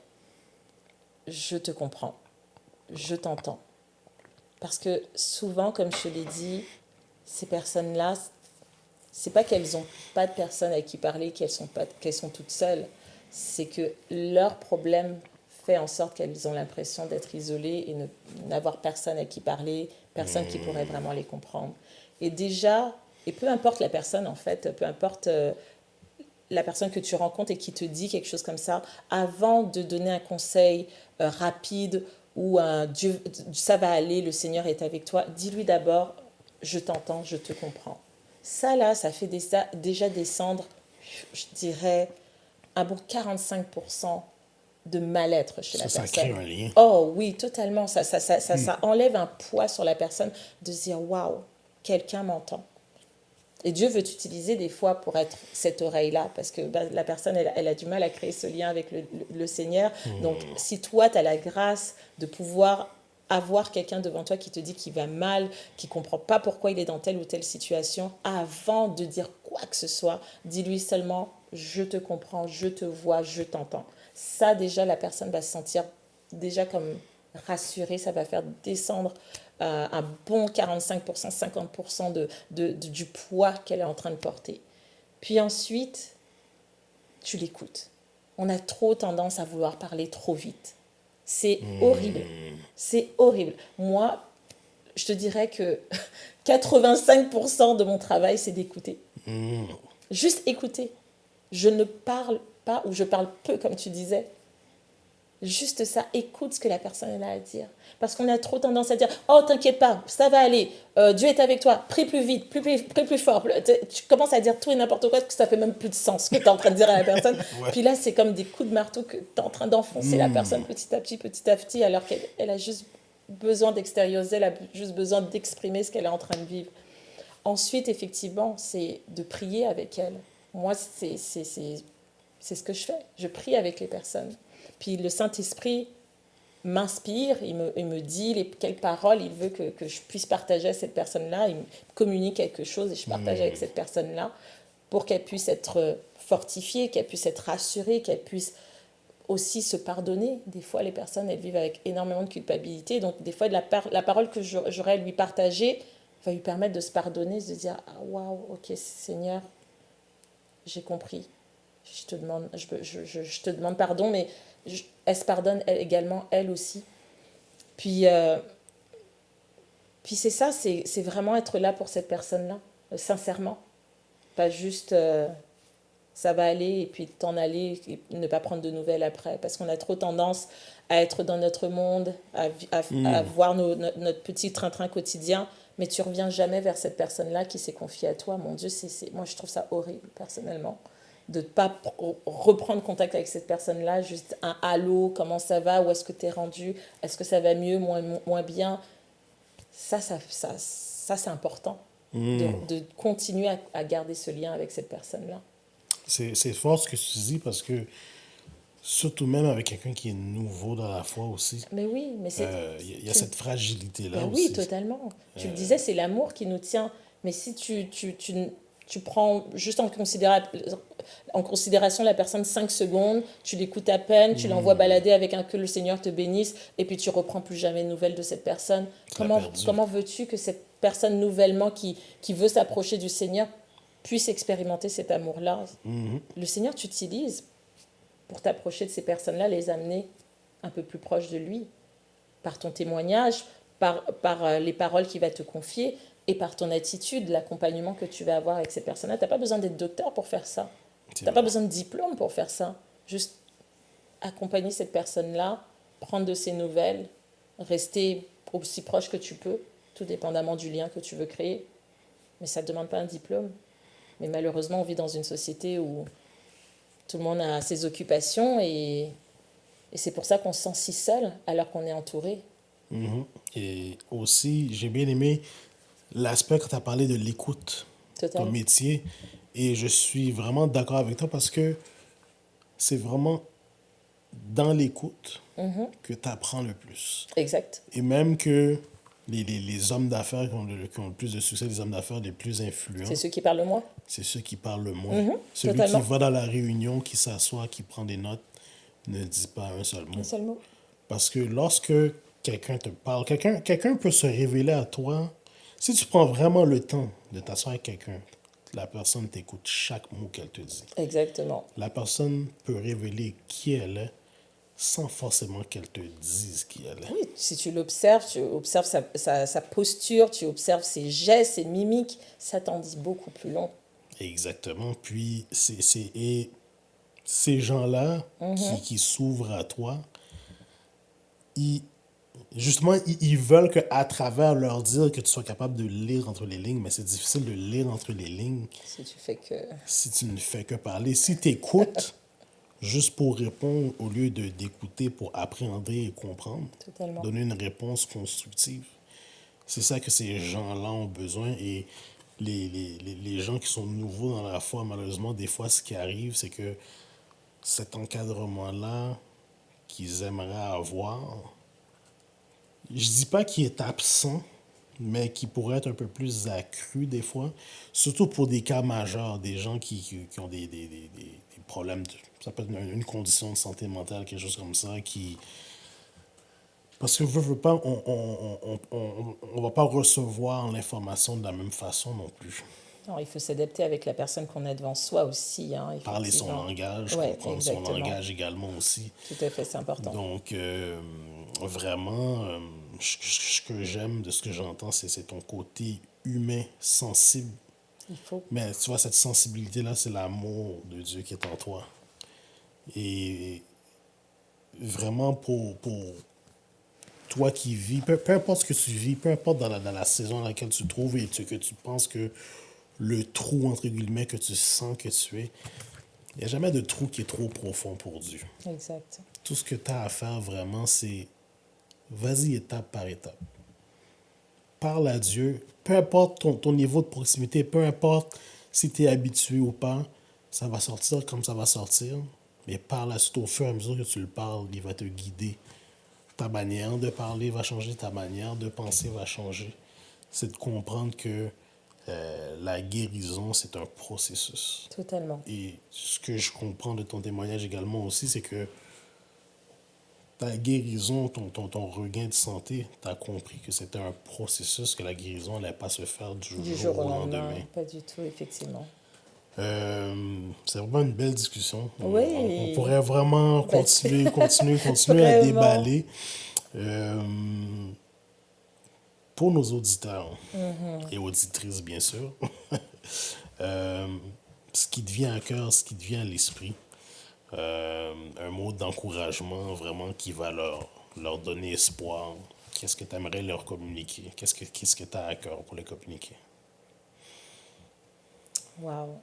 je te comprends, je t'entends. Parce que souvent, comme je te l'ai dit, ces personnes-là, c'est pas qu'elles n'ont pas de personne avec qui parler, qu'elles sont toutes seules. C'est que leur problème fait en sorte qu'elles ont l'impression d'être isolées et n'avoir personne à qui parler, personne qui pourrait vraiment les comprendre. Et déjà, et peu importe la personne en fait, peu importe la personne que tu rencontres et qui te dit quelque chose comme ça, avant de donner un conseil rapide ou un Dieu, ça va aller, le Seigneur est avec toi, dis-lui d'abord, je t'entends, je te comprends. Ça là, ça fait déjà descendre, je dirais, un bon 45% de mal-être chez la Ça crée personne. un lien. Oh oui, totalement. Ça enlève un poids sur la personne de se dire, waouh, quelqu'un m'entend. Et Dieu veut t'utiliser des fois pour être cette oreille-là, parce que la personne, elle a du mal à créer ce lien avec le Seigneur. Donc, si toi, tu as la grâce de pouvoir avoir quelqu'un devant toi qui te dit qu'il va mal, qui ne comprend pas pourquoi il est dans telle ou telle situation, avant de dire quoi que ce soit, dis-lui seulement, je te comprends, je te vois, je t'entends. Ça, déjà, la personne va se sentir déjà comme rassurée, ça va faire descendre un bon 45%, 50% du poids qu'elle est en train de porter. Puis ensuite, tu l'écoutes. On a trop tendance à vouloir parler trop vite. C'est horrible. C'est horrible. Moi, je te dirais que 85% de mon travail, c'est d'écouter. Juste écouter. Je ne parle pas ou je parle peu, comme tu disais. Juste ça, écoute ce que la personne a à dire. Parce qu'on a trop tendance à dire, oh, t'inquiète pas, ça va aller, Dieu est avec toi, prie plus vite, prie plus fort. Tu commences à dire tout et n'importe quoi, que ça fait même plus de sens ce que tu es en train de dire à la personne. Ouais. Puis là, c'est comme des coups de marteau que tu es en train d'enfoncer la personne petit à petit, alors qu'elle a juste besoin d'extérioriser, elle a juste besoin d'exprimer ce qu'elle est en train de vivre. Ensuite, effectivement, c'est de prier avec elle. Moi, c'est ce que je fais. Je prie avec les personnes. Puis le Saint-Esprit m'inspire, il me dit quelles paroles il veut que je puisse partager à cette personne-là. Il me communique quelque chose et je partage avec cette personne-là pour qu'elle puisse être fortifiée, qu'elle puisse être rassurée, qu'elle puisse aussi se pardonner. Des fois, les personnes, elles vivent avec énormément de culpabilité. Donc, des fois, la parole que j'aurais à lui partager va lui permettre de se pardonner, de se dire, ah, waouh, ok, Seigneur, j'ai compris. Je te demande pardon, mais elle se pardonne elle également, elle aussi. Puis, puis c'est ça, c'est vraiment être là pour cette personne-là, sincèrement. Pas juste ça va aller et puis t'en aller et ne pas prendre de nouvelles après. Parce qu'on a trop tendance à être dans notre monde, à voir notre petit train-train quotidien, mais tu reviens jamais vers cette personne-là qui s'est confiée à toi. Mon Dieu, moi je trouve ça horrible personnellement de ne pas reprendre contact avec cette personne-là, juste un allô, comment ça va, où est-ce que tu es rendu, est-ce que ça va mieux, moins bien. Ça c'est important de continuer à garder ce lien avec cette personne-là. C'est fort ce que tu dis parce que, surtout même avec quelqu'un qui est nouveau dans la foi aussi, Mais oui, mais c'est... il y a cette fragilité-là Ben oui, aussi. totalement. Tu le disais, c'est l'amour qui nous tient. Mais si tu prends juste en considération la personne 5 secondes, tu l'écoutes à peine, tu l'envoies balader avec un que le Seigneur te bénisse, et puis tu reprends plus jamais de nouvelles de cette personne. Tu l'as perdu. Comment veux-tu que cette personne nouvellement qui veut s'approcher du Seigneur puisse expérimenter cet amour-là? Le Seigneur t'utilise pour t'approcher de ces personnes-là, les amener un peu plus proche de lui, par ton témoignage, par les paroles qu'il va te confier et par ton attitude, l'accompagnement que tu vas avoir avec ces personnes-là. Tu n'as pas besoin d'être docteur pour faire ça. Tu n'as pas besoin de diplôme pour faire ça. Juste accompagner cette personne-là, prendre de ses nouvelles, rester aussi proche que tu peux, tout dépendamment du lien que tu veux créer. Mais ça ne demande pas un diplôme. Mais malheureusement, on vit dans une société où tout le monde a ses occupations et c'est pour ça qu'on se sent si seul alors qu'on est entouré. Et aussi, j'ai bien aimé l'aspect quand tu as parlé de l'écoute, ton Totalement. métier. Et je suis vraiment d'accord avec toi parce que c'est vraiment dans l'écoute que tu apprends le plus. Exact. Et même que les hommes d'affaires qui ont le plus de succès, les hommes d'affaires les plus influents, C'est ceux qui parlent le moins. c'est ceux qui parlent le moins. Celui qui Totalement. va dans la réunion, qui s'assoit, qui prend des notes, ne dit pas un seul Un mot. seul mot. Parce que lorsque quelqu'un te parle, quelqu'un peut se révéler à toi. Si tu prends vraiment le temps de t'asseoir avec quelqu'un, la personne t'écoute chaque mot qu'elle te dit. Exactement. La personne peut révéler qui elle est sans forcément qu'elle te dise qui elle est. Oui, si tu l'observes, tu observes sa posture, tu observes ses gestes, ses mimiques, ça t'en dit beaucoup plus long. Exactement. Puis, et ces gens-là qui s'ouvrent à toi, ils, justement, ils veulent qu'à travers leur dire que tu sois capable de lire entre les lignes, mais c'est difficile de lire entre les lignes Si tu fais que... si tu ne fais que parler. Si tu écoutes juste pour répondre au lieu d'écouter pour appréhender et comprendre, Totalement. donner une réponse constructive, c'est ça que ces gens-là ont besoin. Et les gens qui sont nouveaux dans la foi, malheureusement, des fois, ce qui arrive, c'est que cet encadrement-là qu'ils aimeraient avoir, je dis pas qu'il est absent, mais qui pourrait être un peu plus accru des fois, surtout pour des cas majeurs, des gens qui ont des problèmes, ça peut être une condition de santé mentale, quelque chose comme ça, qui... Parce que veut pas, on va pas recevoir l'information de la même façon non plus. Non, il faut s'adapter avec la personne qu'on a devant soi aussi, hein, Parler son effectivement. langage, Oui, comprendre son exactement. langage également aussi. Tout à fait, c'est important. Donc, vraiment, ce que j'aime de ce que j'entends, c'est ton côté humain, sensible. Il faut. Mais tu vois, cette sensibilité-là, c'est l'amour de Dieu qui est en toi. Et vraiment, pour toi qui vis, peu importe ce que tu vis, peu importe dans la saison dans laquelle tu te trouves et que tu penses que le trou, entre guillemets, que tu sens que tu es, il n'y a jamais de trou qui est trop profond pour Dieu. Exact. Tout ce que tu as à faire vraiment, c'est vas-y étape par étape. Parle à Dieu, peu importe ton niveau de proximité, peu importe si tu es habitué ou pas, ça va sortir comme ça va sortir. Mais parle à Dieu au fur et à mesure que tu le parles, il va te guider. Ta manière de parler va changer, ta manière de penser va changer. C'est de comprendre que la guérison, c'est un processus. Totalement. Et ce que je comprends de ton témoignage également aussi, c'est que ta guérison, ton regain de santé, tu as compris que c'était un processus, que la guérison n'allait pas se faire du Du jour jour au au lendemain, lendemain. pas du tout, effectivement. C'est vraiment une belle discussion. On Oui. pourrait vraiment Bah, c'est- continuer à Vraiment. déballer. Euh, pour nos auditeurs et auditrices, bien sûr, euh, ce qui te vient à cœur, ce qui te vient à l'esprit, un mot d'encouragement vraiment qui va leur donner espoir. Qu'est-ce que tu aimerais leur communiquer? Qu'est-ce que tu as à cœur pour les communiquer? Waouh.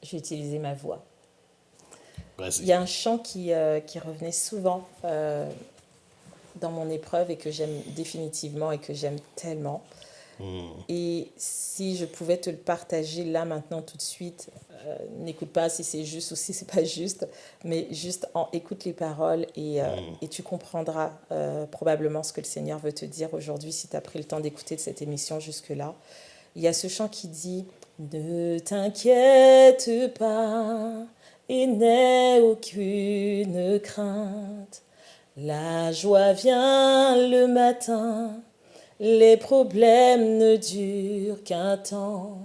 J'ai utilisé ma voix. Il Vas-y. y a un chant qui revenait souvent dans mon épreuve et que j'aime définitivement et que j'aime tellement. Et si je pouvais te le partager là, maintenant, tout de suite, n'écoute pas si c'est juste ou si c'est pas juste, mais juste écoute les paroles et tu comprendras probablement ce que le Seigneur veut te dire aujourd'hui si tu as pris le temps d'écouter de cette émission jusque-là. Il y a ce chant qui dit « Ne t'inquiète pas et n'aie aucune crainte. La joie vient le matin. Les problèmes ne durent qu'un temps,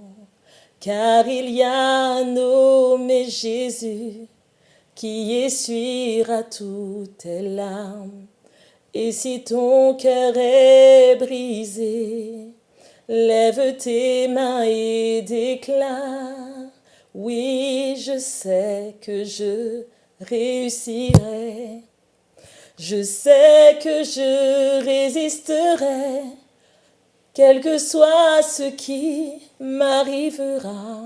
car il y a un nommé Jésus qui essuiera toutes tes larmes. Et si ton cœur est brisé, lève tes mains et déclare, oui, je sais que je réussirai. Je sais que je résisterai, quel que soit ce qui m'arrivera.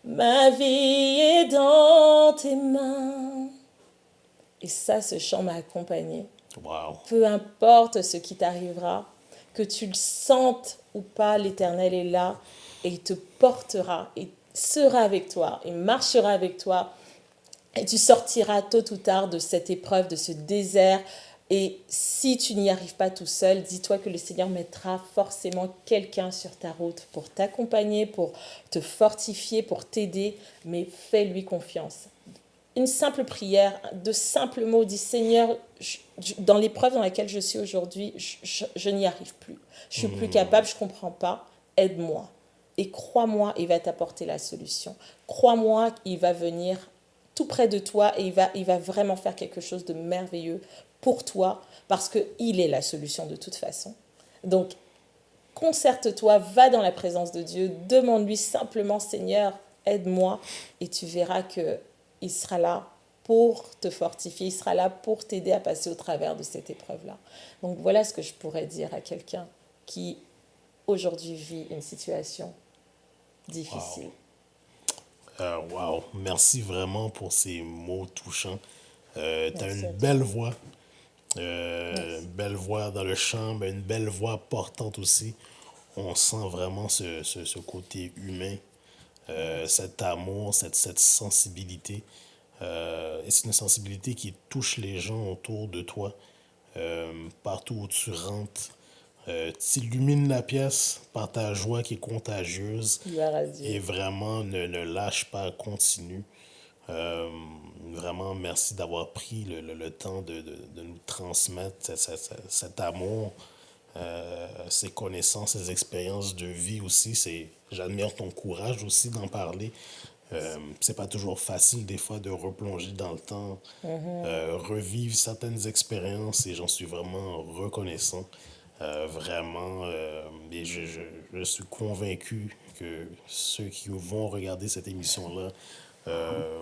Ma vie est dans tes mains. Et ça, ce chant m'a accompagnée. Wow. Peu importe ce qui t'arrivera, que tu le sentes ou pas, l'Éternel est là et il te portera, il sera avec toi, il marchera avec toi et tu sortiras tôt ou tard de cette épreuve, de ce désert. Et si tu n'y arrives pas tout seul, dis-toi que le Seigneur mettra forcément quelqu'un sur ta route pour t'accompagner, pour te fortifier, pour t'aider, mais fais-lui confiance. Une simple prière, de simples mots, dis Seigneur, dans l'épreuve dans laquelle je suis aujourd'hui, je n'y arrive plus. Je suis plus capable, je ne comprends pas, aide-moi. Et crois-moi, il va t'apporter la solution. Crois-moi, il va venir tout près de toi et il va vraiment faire quelque chose de merveilleux pour toi parce qu'il est la solution de toute façon. Donc, concerte-toi, va dans la présence de Dieu, demande-lui simplement, Seigneur, aide-moi, et tu verras qu'il sera là pour te fortifier, il sera là pour t'aider à passer au travers de cette épreuve-là. Donc voilà ce que je pourrais dire à quelqu'un qui aujourd'hui vit une situation difficile. Wow. Merci vraiment pour ces mots touchants. Tu as une Merci à toi. belle voix. Merci. Une belle voix dans le chant, mais une belle voix portante aussi. On sent vraiment ce côté humain, cet amour, cette sensibilité. Et c'est une sensibilité qui touche les gens autour de toi, partout où tu rentres. Tu illumines la pièce par ta joie qui est contagieuse Gloire à et Dieu. vraiment ne lâche pas, continue. Euh, Vraiment, merci d'avoir pris le temps de nous transmettre cet amour, ces connaissances, ces expériences de vie aussi. J'admire ton courage aussi d'en parler. C'est pas toujours facile des fois de replonger dans le temps, revivre certaines expériences et j'en suis vraiment reconnaissant. Vraiment, et je suis convaincu que ceux qui vont regarder cette émission-là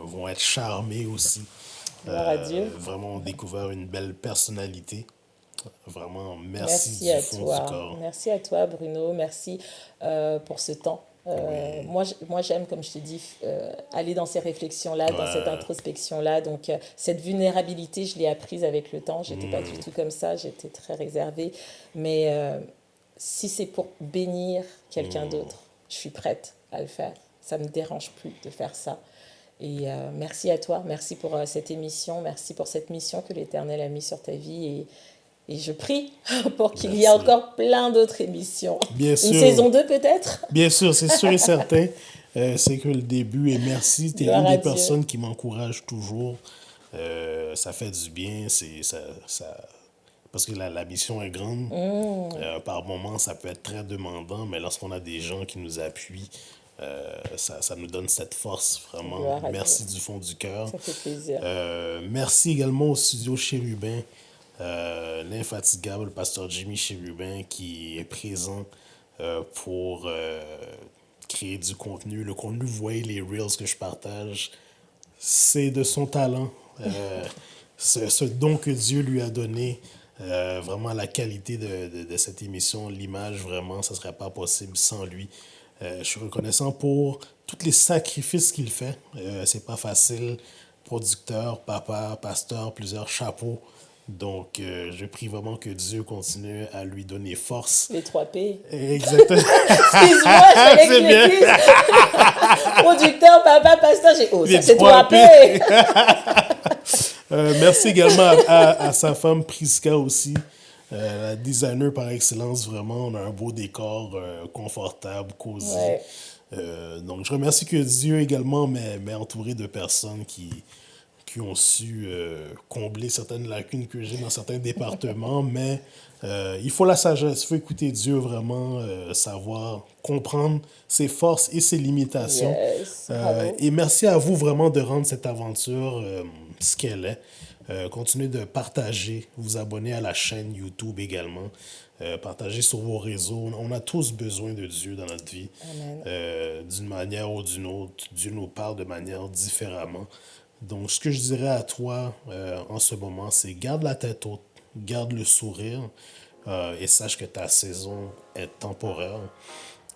vont être charmés aussi. Gloire à Dieu. Vraiment, on découvert une belle personnalité. Vraiment, merci Merci du à fond du toi. corps. Merci à toi, Bruno. Merci pour ce temps. Oui. Moi, j'aime, comme je te dis, aller dans ces réflexions-là, dans cette Ouais. introspection-là. Donc, cette vulnérabilité, je l'ai apprise avec le temps. J'étais pas du tout comme ça. J'étais très réservée. Mais si c'est pour bénir quelqu'un d'autre, je suis prête à le faire. Ça me dérange plus de faire ça. Et merci à toi. Merci pour cette émission. Merci pour cette mission que l'Éternel a mis sur ta vie. Et je prie pour qu'il y ait Merci. encore plein d'autres émissions. Bien Une sûr. saison 2 peut-être. Bien sûr, c'est sûr et certain. C'est que le début et merci. Tu es Gloire une à des Dieu. personnes qui m'encourage toujours. Ça fait du bien. Parce que la mission est grande. Par moments, ça peut être très demandant, mais lorsqu'on a des gens qui nous appuient, ça nous donne cette force, vraiment. Gloire à Merci Dieu. du fond du cœur. Ça fait plaisir. Merci également au studio Chérubin, l'infatigable pasteur Jimmy Chérubin qui est présent pour créer du contenu. Le contenu, vous voyez les reels que je partage, c'est de son talent, ce don que Dieu lui a donné. Vraiment la qualité de cette émission, l'image, vraiment, ça ne serait pas possible sans lui. Je suis reconnaissant pour tous les sacrifices qu'il fait. C'est pas facile. Producteur, papa, pasteur, plusieurs chapeaux. Donc, je prie vraiment que Dieu continue à lui donner force. Les 3 P. Exactement. Excuse-moi, je fallait que C'est je bien. le dise. Producteur, papa, pasteur, j'ai. Oh, Les ça c'est 3 3 P. Merci également à sa femme Priska aussi, la designer par excellence. Vraiment, on a un beau décor confortable, cosy. Ouais. Donc, je remercie que Dieu également m'ait entouré de personnes qui ont su combler certaines lacunes que j'ai dans certains départements, mais il faut la sagesse, il faut écouter Dieu vraiment, savoir comprendre ses forces et ses limitations. Yes. Bravo. Et merci à vous vraiment de rendre cette aventure ce qu'elle est. Continuez de partager, vous abonner à la chaîne YouTube également, partager sur vos réseaux. On a tous besoin de Dieu dans notre vie. D'une manière ou d'une autre. Dieu nous parle de manière différemment. Donc, ce que je dirais à toi en ce moment, c'est garde la tête haute, garde le sourire et sache que ta saison est temporaire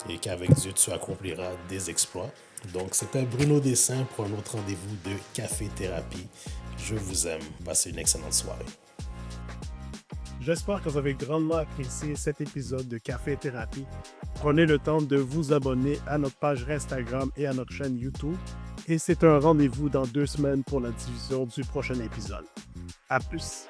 et qu'avec Dieu, tu accompliras des exploits. Donc, c'était Bruno Dessin pour un autre rendez-vous de Café Thérapie. Je vous aime. Passez une excellente soirée. J'espère que vous avez grandement apprécié cet épisode de Café Thérapie. Prenez le temps de vous abonner à notre page Instagram et à notre chaîne YouTube. Et c'est un rendez-vous dans 2 semaines pour la diffusion du prochain épisode. À plus!